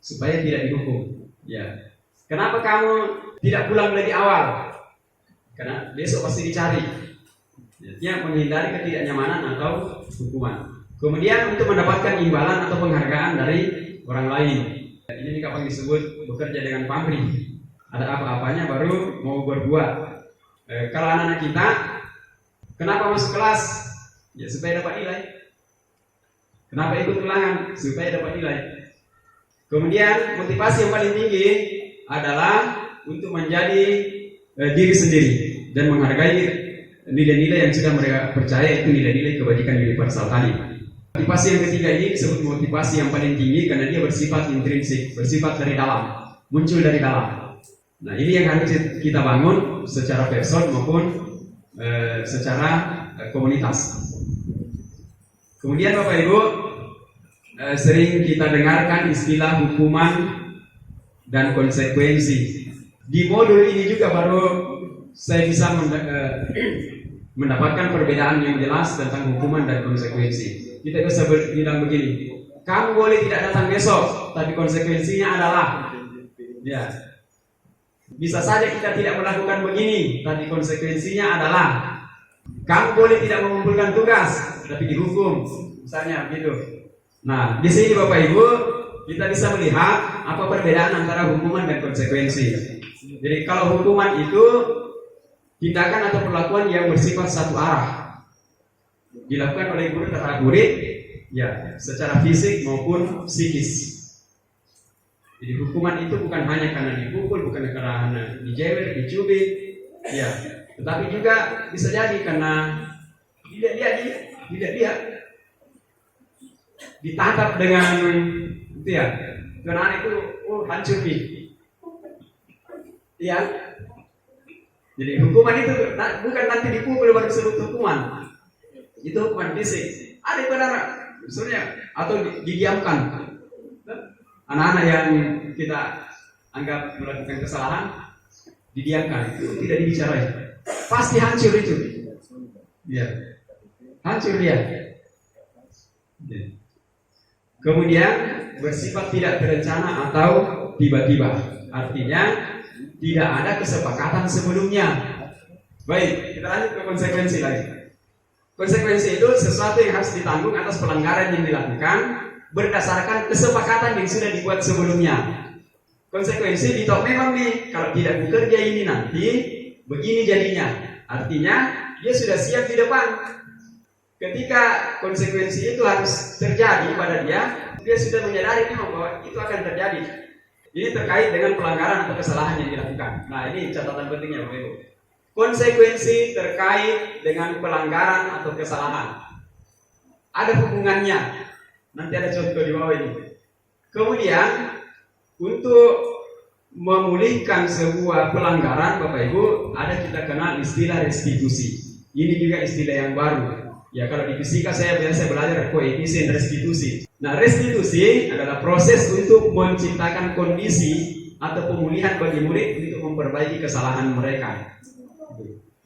Supaya tidak dihukum. Ya. Kenapa kamu tidak pulang lebih awal? Karena besok pasti dicari. Dia menghindari ketidaknyamanan atau hukuman. Kemudian untuk mendapatkan imbalan atau penghargaan dari orang lain. Ini kapan disebut bekerja dengan pamrih. Ada apa-apanya baru mau berbuat. Kalau anak-anak kita, kenapa masuk kelas? Ya supaya dapat nilai. Kenapa ikut ulangan? Supaya dapat nilai. Kemudian motivasi yang paling tinggi adalah untuk menjadi diri sendiri dan menghargai nilai-nilai yang sudah mereka percaya, itu nilai-nilai kebajikan universal tadi. Motivasi yang ketiga ini disebut motivasi yang paling tinggi karena dia bersifat intrinsik, bersifat dari dalam, muncul dari dalam. Nah, ini yang harus kita bangun secara person maupun secara komunitas. Kemudian Bapak Ibu, sering kita dengarkan istilah hukuman dan konsekuensi. Di modul ini juga baru saya bisa mendapatkan perbedaan yang jelas tentang hukuman dan konsekuensi. Kita bisa bilang begini, kamu boleh tidak datang besok, tapi konsekuensinya adalah Ya. Bisa saja kita tidak melakukan begini, tapi konsekuensinya adalah kamu boleh tidak mengumpulkan tugas, tapi dihukum, misalnya gitu. Nah, di sini Bapak Ibu kita bisa melihat apa perbedaan antara hukuman dan konsekuensi. Jadi kalau hukuman itu tindakan atau perlakuan yang bersifat satu arah, dilakukan oleh guru terhadap murid, ya, secara fisik maupun psikis. Jadi hukuman itu bukan hanya karena dipukul, bukan karena dijewer, dicubit, ya, tetapi juga bisa jadi karena tidak ditatap dengan itu ya, karena itu hancur nih, ya. Jadi hukuman itu bukan nanti dipukul baru disebut hukuman, itu hukuman fisik. Ada benar, sebenarnya atau didiamkan. Anak-anak yang kita anggap melakukan kesalahan didiamkan, itu tidak dibicarain, pasti hancur itu, ya, hancur dia. Kemudian bersifat tidak terencana atau tiba-tiba, artinya tidak ada kesepakatan sebelumnya. Baik, kita lanjut ke konsekuensi lagi. Konsekuensi itu sesuatu yang harus ditanggung atas pelanggaran yang dilakukan berdasarkan kesepakatan yang sudah dibuat sebelumnya. Konsekuensi ditok memang nih, kalau tidak bekerja ini nanti begini jadinya. Artinya dia sudah siap di depan. Ketika konsekuensi itu harus terjadi pada dia sudah menyadari memang bahwa itu akan terjadi. Ini terkait dengan pelanggaran atau kesalahan yang dilakukan. Nah, ini catatan pentingnya Bapak Ibu. Konsekuensi terkait dengan pelanggaran atau kesalahan ada hubungannya. Nanti ada contoh di bawah ini. Kemudian untuk memulihkan sebuah pelanggaran, Bapak Ibu, ada kita kenal istilah restitusi. Ini juga istilah yang baru. Ya, kalau di fisika saya biasa belajar koefisien restitusi. Nah, restitusi adalah proses untuk menciptakan kondisi atau pemulihan bagi murid untuk memperbaiki kesalahan mereka,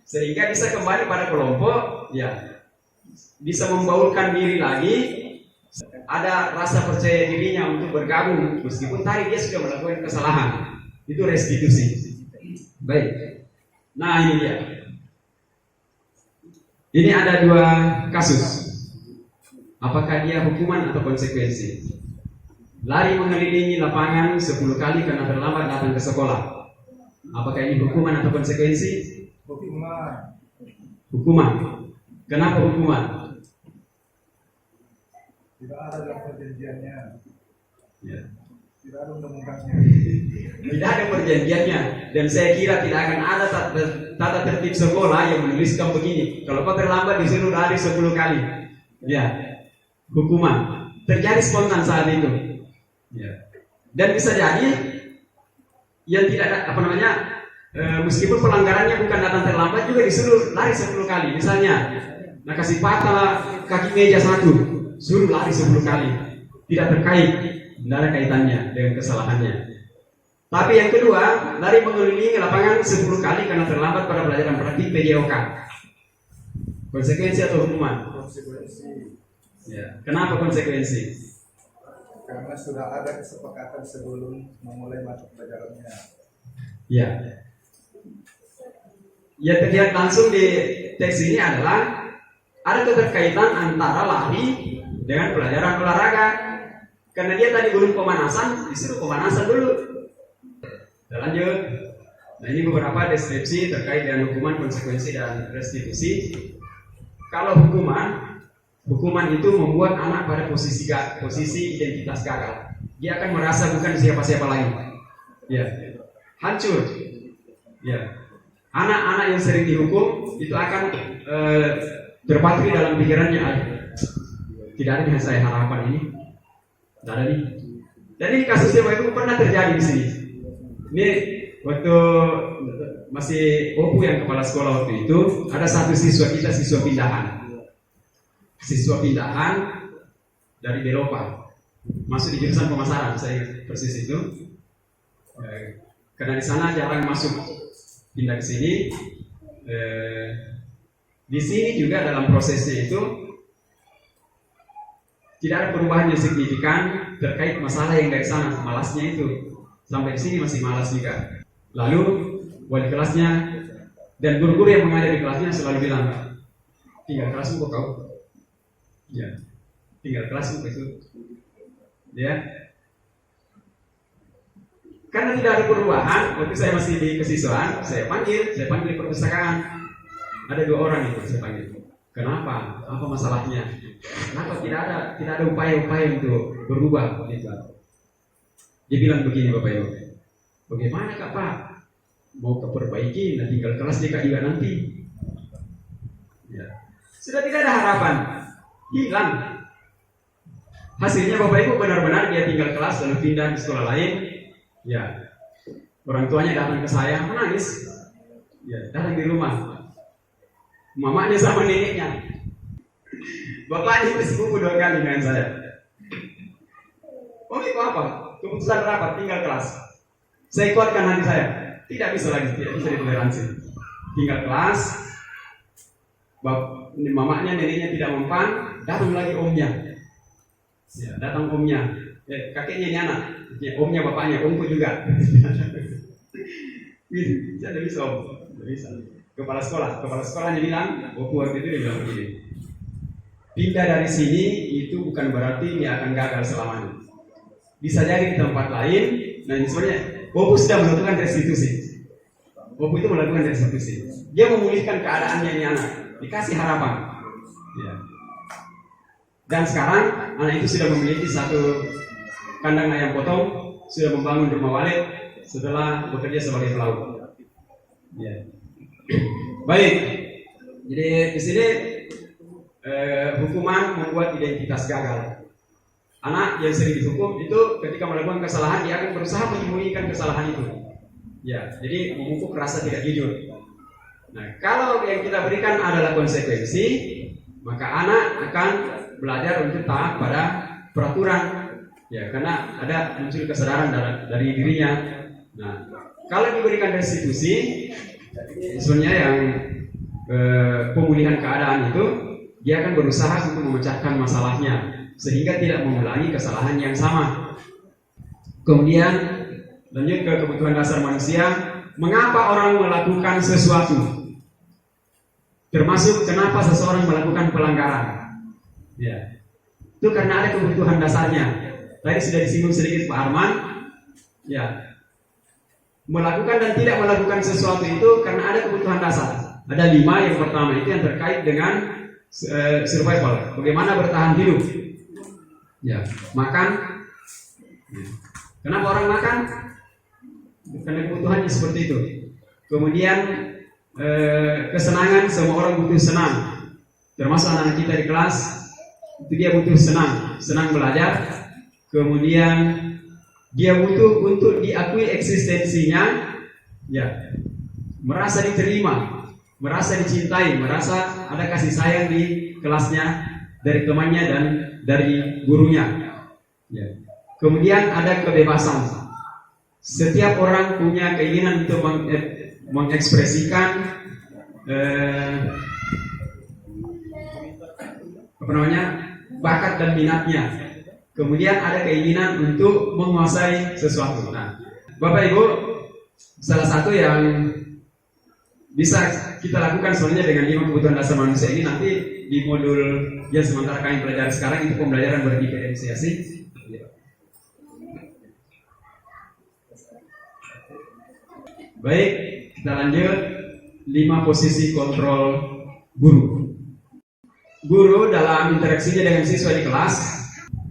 sehingga bisa kembali pada kelompok, ya, bisa membaurkan diri lagi. Ada rasa percaya dirinya untuk bergabung meskipun tadi dia sudah melakukan kesalahan. Itu restitusi. Baik. Nah, ini dia. Ini ada dua kasus. Apakah dia hukuman atau konsekuensi? Lari mengelilingi lapangan 10 kali karena terlambat datang ke sekolah. Apakah ini hukuman atau konsekuensi? Hukuman. Hukuman. Kenapa hukuman? Tidak ada dalam perjanjiannya. Ya. Tidak ada undang-undangnya. Tidak ada perjanjiannya, dan saya kira tidak akan ada tata tertib sekolah yang menuliskan begini. Kalau kau terlambat disuruh lari 10 kali. Ya. Hukuman. Terjadi spontan saat itu. Ya. Dan bisa jadi yang tidak meskipun pelanggarannya bukan datang terlambat juga disuruh lari 10 kali. Misalnya, nah kasih patah kaki meja 1. Suruh lari 10 kali, tidak terkait, tidak ada kaitannya dengan kesalahannya. Tapi yang kedua, lari mengelilingi lapangan 10 kali karena terlambat pada pelajaran praktik PJOK. Konsekuensi atau hukuman? Konsekuensi. Ya. Kenapa konsekuensi? Karena sudah ada kesepakatan sebelum memulai mata pelajarannya. Ya. Yang terlihat langsung di teks ini adalah ada keterkaitan antara lari dengan pelajaran olahraga. Karena dia tadi belum pemanasan, disuruh pemanasan dulu. Kita lanjut. Nah, ini beberapa deskripsi terkait dengan hukuman, konsekuensi, dan restitusi. Kalau hukuman itu membuat anak pada posisi identitas gagal. Dia akan merasa bukan siapa-siapa lagi. Ya, hancur. Ya, anak-anak yang sering dihukum itu akan terpatri dalam pikirannya. Tidak ada yang saya harapkan ini. Tidak ada nih. Dan ini kasusnya Bapak Ibu pernah terjadi di sini. Ini waktu masih Opu yang kepala sekolah waktu itu, ada satu siswa kita, siswa pindahan dari Belopa, masuk di jurusan pemasaran, saya ingat persis itu. Karena di sana jarang masuk, pindah ke sini. Di sini juga dalam prosesnya itu tidak ada perubahan yang signifikan terkait masalah yang dari sana, malasnya itu. Sampai di sini masih malas juga. Lalu wali kelasnya dan guru-guru yang mengajar di kelasnya selalu bilang, tinggal kelasmu kok kau. Ya, tinggal kelasmu itu. Ya. Karena tidak ada perubahan, waktu saya masih di kesiswaan, saya panggil di perpustakaan. Ada 2 orang itu saya panggil. Kenapa? Apa masalahnya? Kenapa tidak ada upaya-upaya untuk berubah? Gitu. Dia bilang begini, Bapak Ibu. Bagaimana Kak Pak? Mau keperbaiki, nah tinggal kelas dia juga nanti. Ya. Sudah tidak ada harapan, hilang. Hasilnya Bapak Ibu benar-benar dia tinggal kelas lalu pindah ke sekolah lain. Ya, orang tuanya datang ke saya menangis. Ya, datang di rumah. Mamanya sama neneknya. Bapaknya itu sepupu 2 kali dengan saya. Oh itu apa? Keputusan rapat tinggal kelas. Saya kuatkan hati saya. Tidak bisa lagi, tidak bisa ditoleransi. Tinggal kelas. Mamanya, neneknya tidak mempan. Datang lagi omnya. Ya, datang omnya. Kakeknya ini anak. Ya, omnya bapaknya, omku juga. Saya tidak bisa om. Tidak bisa. Kepala sekolahnya bilang, waktu itu dia bilang begini, pindah dari sini itu bukan berarti dia akan gagal selamanya. Bisa jadi di tempat lain. Nah ini sebenarnya Bopu sudah melakukan restitusi. Bopu itu melakukan restitusi. Dia memulihkan keadaannya ini anak, dikasih harapan. Ya. Dan sekarang anak itu sudah memiliki 1 kandang ayam potong, sudah membangun rumah walet setelah bekerja sebagai pelaut. Ya. Baik, jadi di sini hukuman membuat identitas gagal. Anak yang sering dihukum itu ketika melakukan kesalahan dia akan berusaha menyembunyikan kesalahan itu. Ya, jadi memupuk rasa tidak jujur. Nah, kalau yang kita berikan adalah konsekuensi, maka anak akan belajar untuk taat pada peraturan. Ya, karena ada muncul kesadaran dari dirinya. Nah, kalau diberikan restitusi, sebenarnya yang pemulihan keadaan itu dia akan berusaha untuk memecahkan masalahnya sehingga tidak mengulangi kesalahan yang sama. Kemudian lanjut ke kebutuhan dasar manusia. Mengapa orang melakukan sesuatu? Termasuk kenapa seseorang melakukan pelanggaran? Ya, itu karena ada kebutuhan dasarnya. Tadi sudah disinggung sedikit Pak Arman. Ya. Melakukan dan tidak melakukan sesuatu itu karena ada kebutuhan dasar. Ada 5. Yang pertama itu yang terkait dengan survival. Bagaimana bertahan hidup? Ya, makan. Kenapa orang makan? Karena kebutuhannya seperti itu. Kemudian kesenangan, semua orang butuh senang. Termasuk anak-anak kita di kelas, itu dia butuh senang belajar. Kemudian dia butuh untuk diakui eksistensinya, ya, merasa diterima, merasa dicintai, merasa ada kasih sayang di kelasnya, dari temannya dan dari gurunya. Ya. Kemudian ada kebebasan. Setiap orang punya keinginan untuk mengekspresikan bakat dan minatnya. Kemudian ada keinginan untuk menguasai sesuatu. Nah, Bapak Ibu, salah satu yang bisa kita lakukan sebenarnya dengan 5 kebutuhan dasar manusia ini nanti di modul yang sementara kami pelajari sekarang itu pembelajaran berdiferensiasi. Baik, kita lanjut 5 posisi kontrol guru. Guru dalam interaksinya dengan siswa di kelas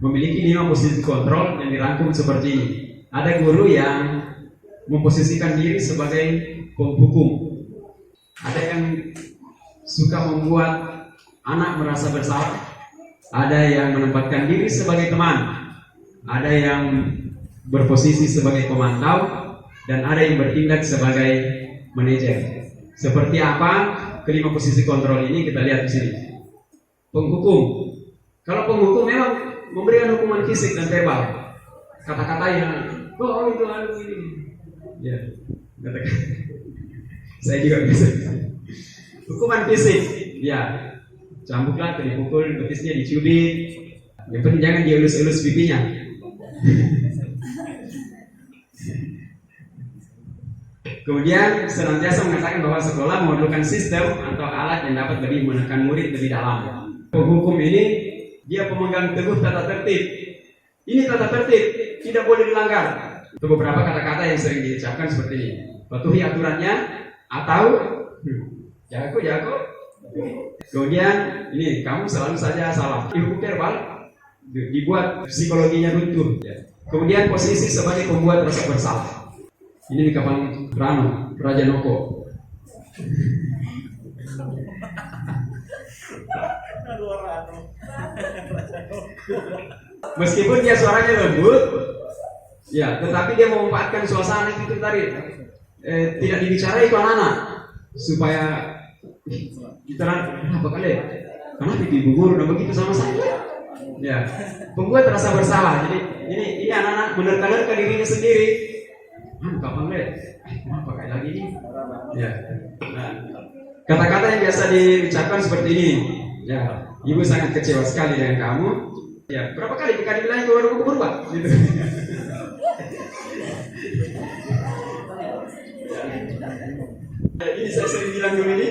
memiliki 5 posisi kontrol yang dirangkum seperti ini. Ada guru yang memposisikan diri sebagai penghukum. Ada yang suka membuat anak merasa bersalah. Ada yang menempatkan diri sebagai teman. Ada yang berposisi sebagai pemantau. Dan ada yang bertindak sebagai manajer. Seperti apa kelima posisi kontrol ini kita lihat di sini. Penghukum. Kalau penghukum memang memberikan hukuman fisik dan verbal. Kata-kata yang itu ini. Ya, katakan. Saya juga bisa. Hukuman fisik, ya, cambuklah, dipukul, betisnya dicubit. Yang penting jangan dielus-elus pipinya. Kemudian senantiasa mengatakan bahwa sekolah memerlukan sistem atau alat yang dapat lebih menekan murid lebih dalam. Penghukum ini dia pemegang teguh tata tertib. Ini tata tertib, tidak boleh dilanggar. Itu beberapa kata-kata yang sering diucapkan seperti ini. Patuhi aturannya atau jago. Kemudian ini kamu selalu saja salah. Ilmu verbal dibuat psikologinya runtuh. Kemudian posisi sebagai pembuat rasa bersalah. Ini di kapal Rano, Raja Noko. Meskipun dia suaranya lembut, ya, tetapi dia memanfaatkan suasana itu tadi. Tidak dibicarakan itu anak-anak supaya kita kenapa kali? Karena pipi bubur dan begitu sama saya. Ya, pembuat rasa bersalah. Jadi ini anak-anak menerka-nerka dirinya sendiri. Kapan deh? Kenapa kayak lagi ini? Ya. Nah, kata-kata yang biasa diucapkan seperti ini. Ya, ibu sangat kecewa sekali dengan kamu. Ya, berapa kali kita dibilang itu baru berubah? Gitu. Ini saya sering bilang dulu ini.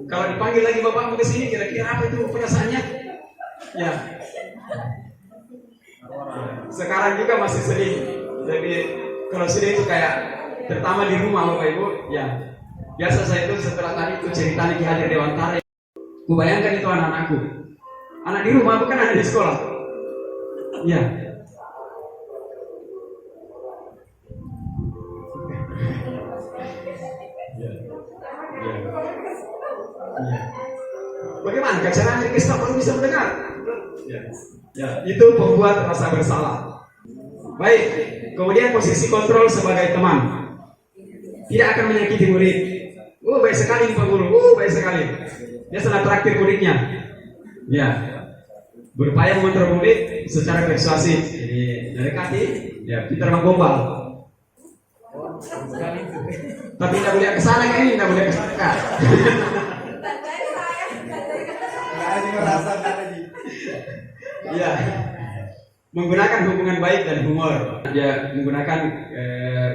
Kalau dipanggil lagi bapakmu ke sini, kira-kira apa itu perasaannya? Ya. Sekarang juga masih sering. Jadi kalau sudah itu kayak terutama di rumah Bapak Ibu, ya biasa saya itu setelah tadi itu ceritanya di hadir Dewantara, ku bayangkan itu anak-anakku, anak di rumah bukan anak di sekolah, ya. Bagaimana caranya kita baru bisa mendengar? Ya, itu pembuat rasa bersalah. Baik, kemudian posisi kontrol sebagai teman. Tidak akan menyakiti murid. Baik sekali Pak Guru. Baik sekali. Dia sangat traktir muridnya. Ya. Berupaya mengontrol murid secara persuasif. Jadi mendekati, ya pintar menggombal. Tapi tidak boleh ke sana kan ini, tidak boleh ke sana. Ya. Menggunakan hubungan baik dan humor. Dia menggunakan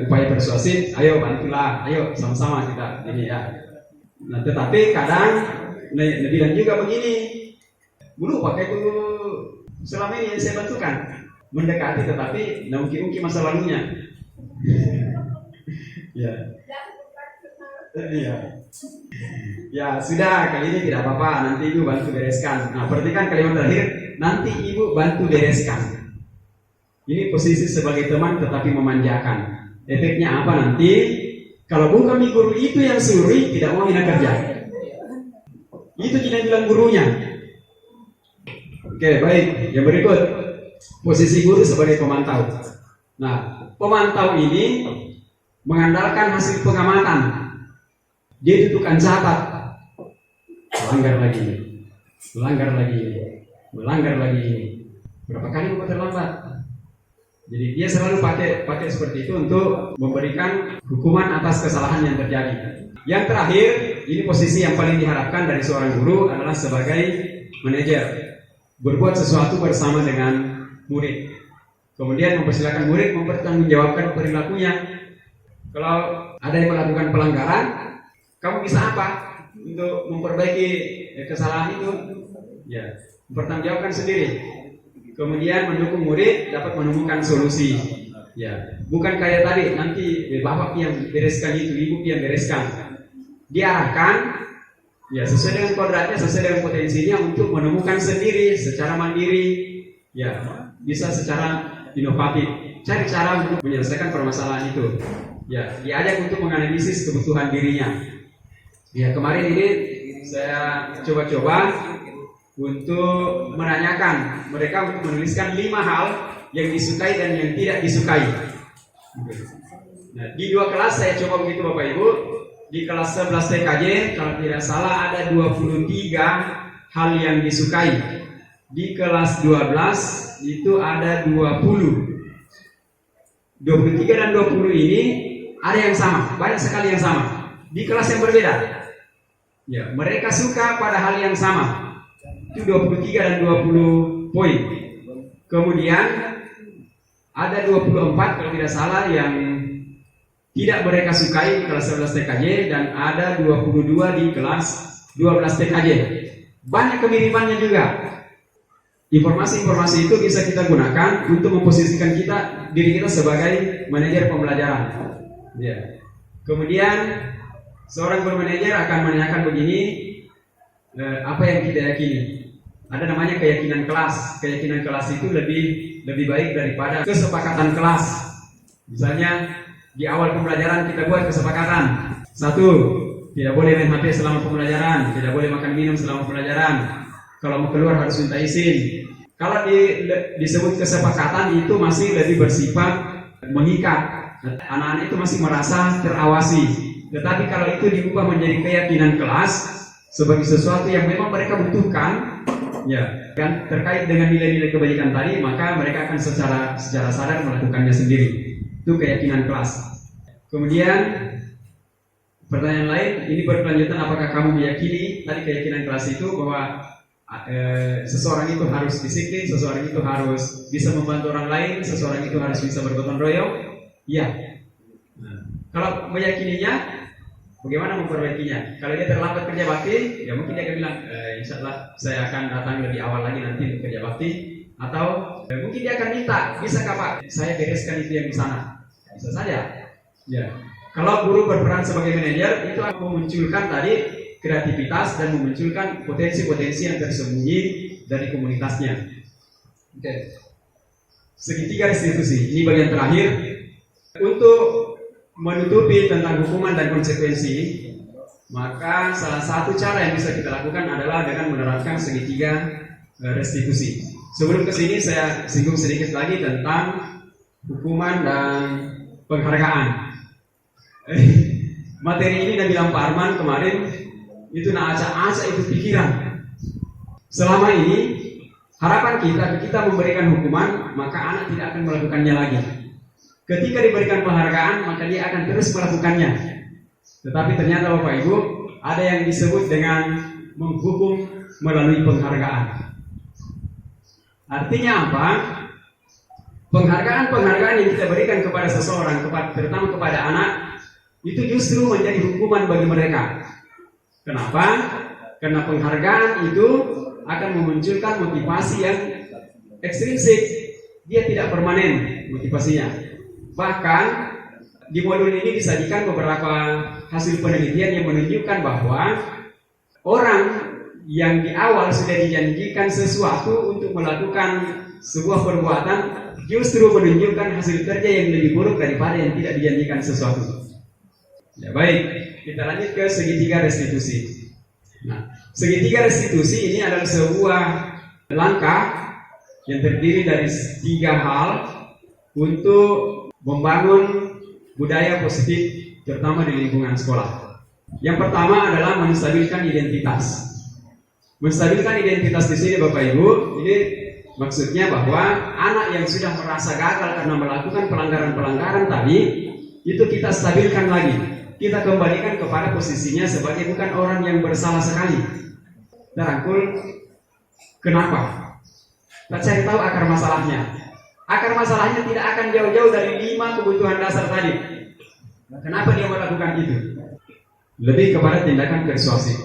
upaya persuasif. Ayo bantulah, ayo sama-sama kita ini ya. Nah, tetapi kadang bilang juga begini, dulu pakai dulu selama ini yang saya bantukan mendekati, tetapi mungkin masa lalunya. Ya. Iya. Ya sudah, kali ini tidak apa-apa, nanti ibu bantu bereskan. Nah, perhatikan kalimat terakhir, nanti ibu bantu bereskan. Ini posisi sebagai teman tetapi memanjakan. Efeknya apa nanti? Kalau bukan guru itu yang suri, tidak mau hina kerja. Itu tidak bilang gurunya. Oke, baik. Yang berikut, posisi guru sebagai pemantau. Nah, pemantau ini mengandalkan hasil pengamatan. Dia itu tukang catat. Melanggar lagi ini. Melanggar lagi ini. Berapa kali mau terlambat? Jadi dia selalu pakai seperti itu untuk memberikan hukuman atas kesalahan yang terjadi. Yang terakhir, ini posisi yang paling diharapkan dari seorang guru adalah sebagai manajer. Berbuat sesuatu bersama dengan murid. Kemudian mempersilakan murid mempertanggungjawabkan perilakunya. Kalau ada yang melakukan pelanggaran, kamu bisa apa untuk memperbaiki kesalahan itu? Ya, mempertanggungjawabkan sendiri. Kemudian mendukung murid dapat menemukan solusi. Ya, bukan kayak tadi nanti bapak yang bereskan itu, ibu yang bereskan. Diarahkan, ya sesuai dengan kodratnya, sesuai dengan potensinya untuk menemukan sendiri secara mandiri. Ya, bisa secara inovatif. Cari cara untuk menyelesaikan permasalahan itu. Ya, diajak untuk menganalisis kebutuhan dirinya. Ya, kemarin ini saya coba-coba untuk menanyakan mereka untuk menuliskan 5 hal yang disukai dan yang tidak disukai. Nah, di 2 kelas saya coba begitu Bapak Ibu. Di kelas 11 TKJ kalau tidak salah ada 23 hal yang disukai. Di kelas 12 itu ada 20. 23 dan 20 ini ada yang sama, banyak sekali yang sama. Di kelas yang berbeda. Ya, mereka suka pada hal yang sama. Itu 23 dan 20 poin. Kemudian ada 24 kalau tidak salah yang tidak mereka sukai di kelas 11 TKJ dan ada 22 di kelas 12 TKJ. Banyak kemiripannya juga. Informasi-informasi itu bisa kita gunakan untuk memposisikan diri kita sebagai manajer pembelajaran. Ya. Kemudian seorang guru manajer akan menanyakan begini, apa yang kita yakini? Ada namanya keyakinan kelas. Keyakinan kelas itu lebih baik daripada kesepakatan kelas. Misalnya di awal pembelajaran kita buat kesepakatan. 1, tidak boleh main HP selama pembelajaran, tidak boleh makan minum selama pembelajaran. Kalau mau keluar harus minta izin. Kalau disebut kesepakatan itu masih lebih bersifat mengikat. Anak-anak itu masih merasa terawasi. Tetapi kalau itu diubah menjadi keyakinan kelas sebagai sesuatu yang memang mereka butuhkan, ya kan, terkait dengan nilai-nilai kebajikan tadi, maka mereka akan secara sadar melakukannya sendiri. Itu keyakinan kelas. Kemudian pertanyaan lain, ini berkelanjutan, apakah kamu meyakini tadi keyakinan kelas itu bahwa seseorang itu harus disiplin, seseorang itu harus bisa membantu orang lain, seseorang itu harus bisa bergotong royong? Iya. Nah, kalau meyakininya, bagaimana memperbaikinya? Kalau dia terlambat kerja bakti, ya mungkin dia akan bilang, insya Allah saya akan datang lebih awal lagi nanti untuk kerja bakti. Atau mungkin dia akan minta, bisa Pak, saya bereskan itu yang di sana. Bisa saja. Ya. Kalau guru berperan sebagai manajer, itu akan memunculkan tadi kreativitas dan memunculkan potensi-potensi yang tersembunyi dari komunitasnya. Oke. Segitiga restitusi, ini bagian terakhir. Untuk menutupi tentang hukuman dan konsekuensi, maka salah satu cara yang bisa kita lakukan adalah dengan menerapkan segitiga restitusi. Sebelum ke sini saya singgung sedikit lagi tentang hukuman dan penghargaan. Materi ini udah bilang Pak Arman kemarin, itu acak-acak itu pikiran. Selama ini harapan kita memberikan hukuman, maka anak tidak akan melakukannya lagi. Ketika diberikan penghargaan, maka dia akan terus melakukannya. Tetapi ternyata Bapak Ibu, ada yang disebut dengan menghukum melalui penghargaan. Artinya apa? Penghargaan yang kita berikan kepada seseorang, terutama kepada anak, itu justru menjadi hukuman bagi mereka. Kenapa? Karena penghargaan itu akan memunculkan motivasi yang ekstrinsik. Dia tidak permanen motivasinya. Bahkan di modul ini disajikan beberapa hasil penelitian yang menunjukkan bahwa orang yang di awal sudah dijanjikan sesuatu untuk melakukan sebuah perbuatan justru menunjukkan hasil kerja yang lebih buruk daripada yang tidak dijanjikan sesuatu. Ya baik, kita lanjut ke segitiga restitusi. Nah, segitiga restitusi ini adalah sebuah langkah yang terdiri dari 3 hal untuk membangun budaya positif terutama di lingkungan sekolah. Yang pertama adalah menstabilkan identitas. Menstabilkan identitas di sini Bapak Ibu, ini maksudnya bahwa anak yang sudah merasa gagal karena melakukan pelanggaran-pelanggaran tadi, itu kita stabilkan lagi. Kita kembalikan kepada posisinya sebagai bukan orang yang bersalah sekali. Terangkul, kenapa? Kita cari tahu akar masalahnya. Akar masalahnya tidak akan jauh-jauh dari 5 kebutuhan dasar tadi. Kenapa dia melakukan itu? Lebih kepada tindakan persuasif.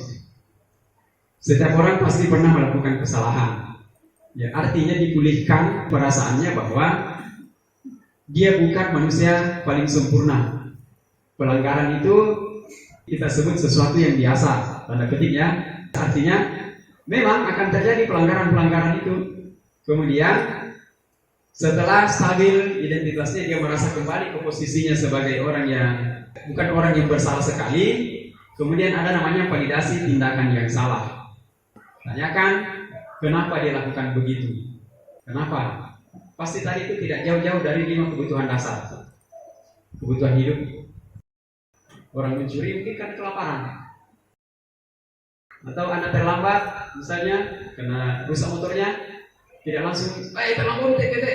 Setiap orang pasti pernah melakukan kesalahan. Ya, artinya dipulihkan perasaannya bahwa dia bukan manusia paling sempurna. Pelanggaran itu kita sebut sesuatu yang biasa, tanda petik ya. Artinya memang akan terjadi pelanggaran-pelanggaran itu. Kemudian setelah stabil identitasnya, dia merasa kembali ke posisinya sebagai orang yang bukan orang yang bersalah sekali. Kemudian ada namanya validasi tindakan yang salah. Tanyakan kenapa dia lakukan begitu. Kenapa? Pasti tadi itu tidak jauh-jauh dari 5 kebutuhan dasar. Kebutuhan hidup. Orang mencuri mungkin kan kelaparan. Atau anak terlambat, misalnya kena rusak motornya, tidak langsung, terlambat tete.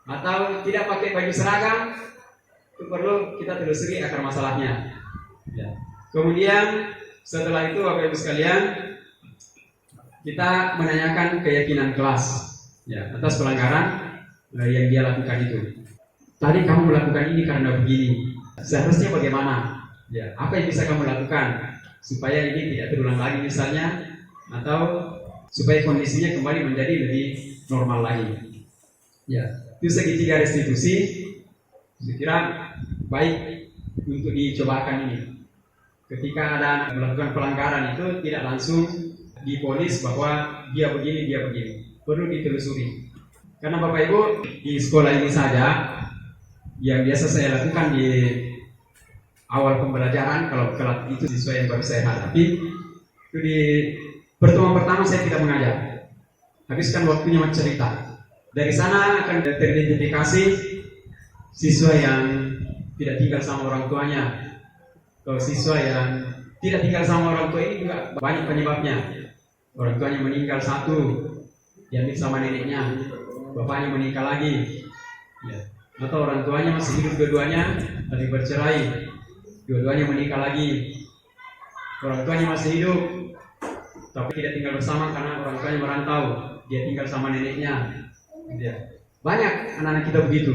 Atau tidak pakai baju seragam, itu perlu kita telusuri akar masalahnya. Ya. Kemudian setelah itu Bapak Ibu sekalian, kita menanyakan keyakinan kelas ya, atas pelanggaran yang dia lakukan itu. tadi kamu melakukan ini karena begini, seharusnya bagaimana? Ya, apa yang bisa kamu lakukan supaya ini tidak terulang lagi misalnya, atau supaya kondisinya kembali menjadi lebih normal lagi. Ya, itu segitiga restitusi, saya kira baik untuk dicobakan ini. Ketika ada anak melakukan pelanggaran itu tidak langsung diponis bahwa dia begini, perlu ditelusuri. Karena Bapak Ibu di sekolah ini saja yang biasa saya lakukan di awal pembelajaran, kalau kelas itu siswa yang baru saya hadapi, itu di pertemuan pertama saya tidak mengajar, habiskan waktunya cerita. Dari sana akan teridentifikasi siswa yang tidak tinggal sama orang tuanya. Kalau siswa yang tidak tinggal sama orang tua ini juga banyak penyebabnya. Orang tuanya meninggal satu, diambil sama neneknya, bapaknya meninggal lagi, ya. Atau orang tuanya masih hidup dua-duanya, tapi bercerai, dua-duanya meninggal lagi. Orang tuanya masih hidup, tapi tidak tinggal bersama karena orang tuanya merantau, dia tinggal sama neneknya. Ya. Banyak anak-anak kita begitu.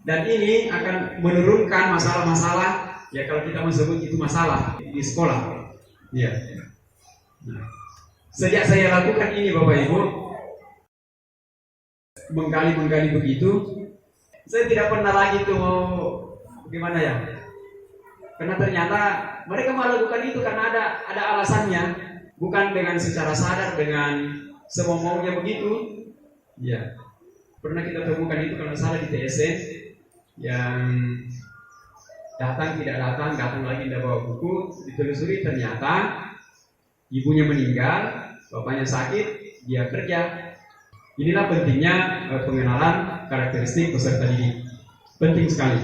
Dan ini akan menurunkan masalah-masalah, ya kalau kita sebut itu masalah di sekolah. Ya. Nah, sejak saya lakukan ini Bapak Ibu, menggali begitu, saya tidak pernah lagi tuh mau gimana ya. Karena ternyata mereka melakukan itu karena ada alasannya, bukan dengan secara sadar, dengan semau-maunya begitu. Ya. Pernah kita temukan itu kalau salah di TSN yang tidak datang lagi tidak bawa buku, ditelusuri ternyata ibunya meninggal, bapaknya sakit, dia kerja. Inilah pentingnya pengenalan karakteristik peserta didik, penting sekali.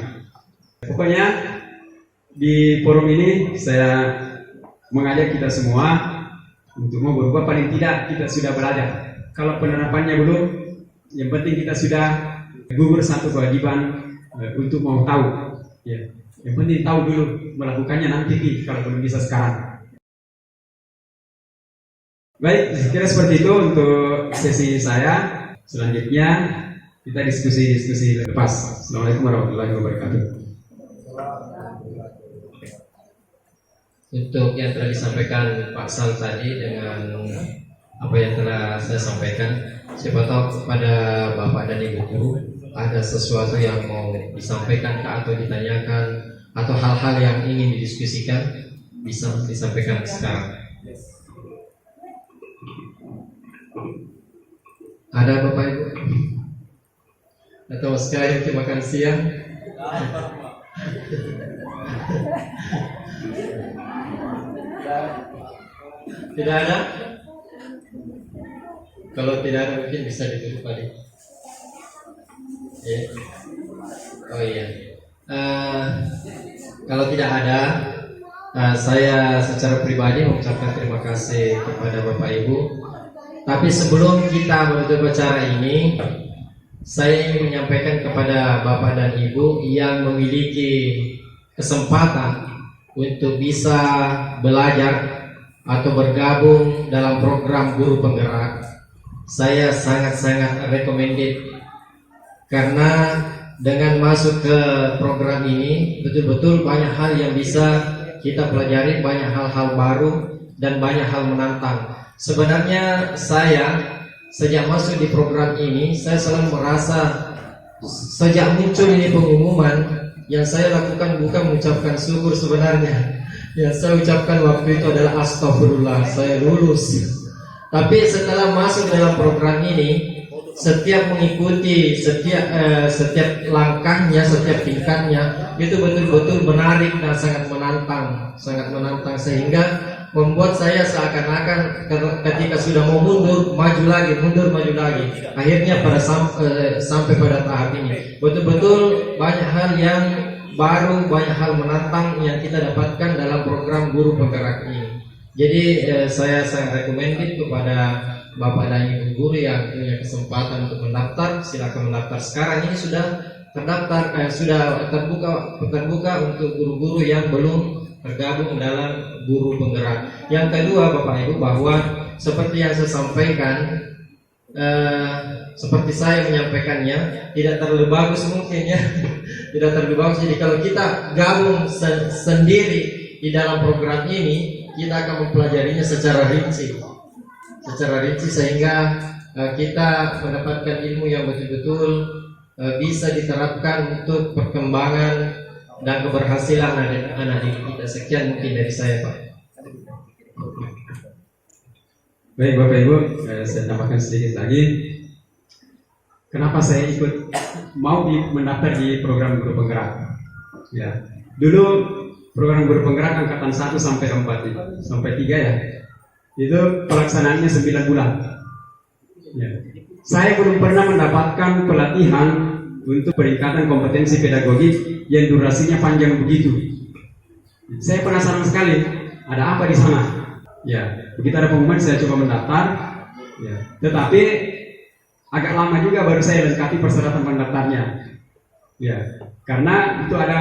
Pokoknya di forum ini saya mengajak kita semua untuk mau berubah, paling tidak kita sudah belajar. Kalau penerapannya belum, yang penting kita sudah gugur satu kewajiban untuk mau tahu. Ya. Yang penting tahu dulu, melakukannya nanti kalau belum bisa sekarang. Baik, kira seperti itu untuk sesi saya. Selanjutnya kita diskusi lepas. Assalamualaikum warahmatullahi wabarakatuh. Untuk yang telah disampaikan Pak Sal tadi dengan apa yang telah saya sampaikan, siapa tahu kepada Bapak dan Ibu guru ada sesuatu yang mau disampaikan atau ditanyakan atau hal-hal yang ingin didiskusikan, bisa disampaikan sekarang. Ada Bapak Ibu? Atau sekali untuk makan siang? Tidak ada? Kalau tidak ada mungkin bisa ditutup kali. Ya. Oh iya. Kalau tidak ada, saya secara pribadi mengucapkan terima kasih kepada Bapak Ibu. Tapi sebelum kita menutup acara ini, saya ingin menyampaikan kepada Bapak dan Ibu yang memiliki kesempatan untuk bisa belajar atau bergabung dalam program guru penggerak, saya sangat-sangat recommended, karena dengan masuk ke program ini betul-betul banyak hal yang bisa kita pelajari, banyak hal-hal baru dan banyak hal menantang. Sebenarnya saya sejak masuk di program ini, saya selalu merasa sejak muncul ini pengumuman, yang saya lakukan bukan mengucapkan syukur sebenarnya. Yang saya ucapkan waktu itu adalah astagfirullah, saya lulus. Tapi setelah masuk dalam program ini, setiap mengikuti setiap langkahnya, setiap tingkatnya itu betul-betul menarik dan sangat menantang, sehingga membuat saya seakan-akan ketika sudah mau mundur maju lagi. Akhirnya sampai pada tahap ini betul-betul banyak hal yang baru, banyak hal menantang yang kita dapatkan dalam program guru penggerak ini. Jadi saya sangat recommended kepada Bapak dan Ibu guru yang punya kesempatan untuk mendaftar, silakan mendaftar sekarang. Ini sudah terdaftar, sudah terbuka untuk guru-guru yang belum tergabung dalam guru penggerak. Yang kedua Bapak Ibu, bahwa seperti yang saya sampaikan, seperti saya menyampaikannya tidak terlalu bagus mungkin ya. Tidak terlalu bagus. Jadi kalau kita gabung sendiri di dalam program ini, kita akan mempelajarinya secara rinci sehingga kita mendapatkan ilmu yang betul-betul bisa diterapkan untuk perkembangan dan keberhasilan anak didik kita. Sekian mungkin dari saya, Pak. Baik Bapak Ibu, saya tambahkan sedikit lagi. Kenapa saya ikut mau mendaftar di program guru penggerak? Ya, dulu program guru penggerak angkatan 1 sampai 4 sampai 3 ya. Itu pelaksanaannya 9 bulan. Ya. Saya belum pernah mendapatkan pelatihan untuk peningkatan kompetensi pedagogik yang durasinya panjang begitu. Saya penasaran sekali, ada apa di sana? Ya, begitu ada pengumuman saya coba mendaftar. Ya, tetapi agak lama juga baru saya lengkapi persyaratan pendaftarnya. Ya, karena itu ada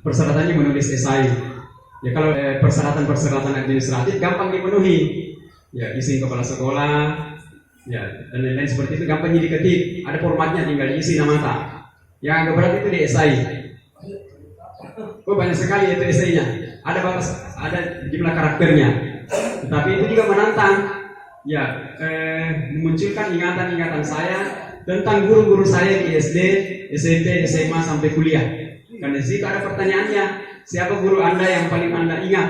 persyaratannya menulis esai. Ya, kalau persyaratan administratif gampang dipenuhi. Ya, isi kepala sekolah, ya, dan lain-lain seperti itu gampang diketik. Ada formatnya, tinggal diisi nama tak. Yang agak berat itu di esai. Oh, banyak sekali itu esainya. Ada jumlah karakternya. Tetapi itu juga menantang. Ya, memunculkan ingatan-ingatan saya tentang guru-guru saya di SD, SMP, SMA sampai kuliah. Karena di situ ada pertanyaannya, siapa guru Anda yang paling Anda ingat?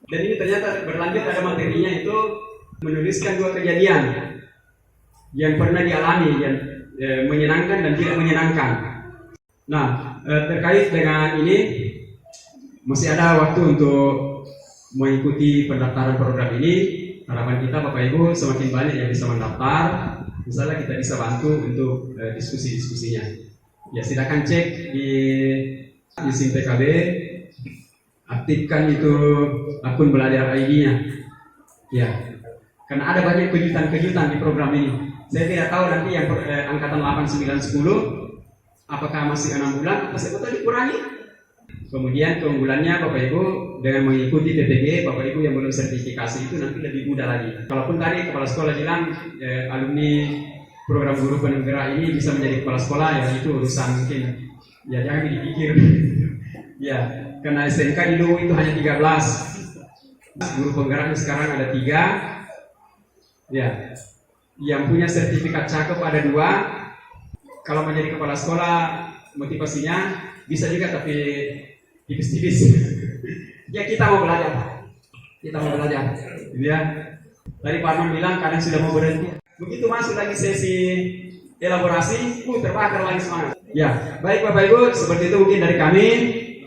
Dan ini ternyata berlanjut ada materinya itu menuliskan 2 kejadian yang pernah dialami, yang menyenangkan dan tidak menyenangkan. Nah, terkait dengan ini masih ada waktu untuk mengikuti pendaftaran program ini. Harapan kita Bapak Ibu semakin banyak yang bisa mendaftar, misalnya kita bisa bantu untuk diskusi-diskusinya. Ya, silakan cek di SIM PKB, aktifkan itu akun belajar ID-nya. Ya, karena ada banyak kejutan-kejutan di program ini. Saya tidak tahu nanti yang angkatan 8, 9, 10 apakah masih 6 bulan atau sebetulnya dikurangi. Kemudian keunggulannya Bapak Ibu dengan mengikuti PPG, Bapak Ibu yang belum sertifikasi itu nanti lebih mudah lagi. Kalaupun tadi kepala sekolah bilang alumni program guru penggerak ini bisa menjadi kepala sekolah, ya itu urusan mungkin ya jangan dipikir. Ya, karena SMK dulu itu hanya 13. Guru penggeraknya sekarang ada 3. Ya. Yang punya sertifikat cakep ada 2. Kalau menjadi kepala sekolah motivasinya bisa juga tapi tipis-tipis. Ya, kita mau belajar. Ya. Tadi Pak Arman bilang kadang sudah mau berhenti. Begitu masuk lagi sesi elaborasi, terbakar lagi semangat. Ya, baik Bapak Ibu, seperti itu mungkin dari kami.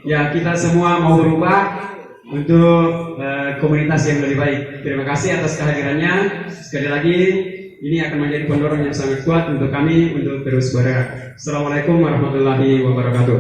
Ya, kita semua mau berubah untuk komunitas yang lebih baik. Terima kasih atas kehadirannya. Sekali lagi, ini akan menjadi pendorong yang sangat kuat untuk kami untuk terus bergerak. Assalamualaikum warahmatullahi wabarakatuh.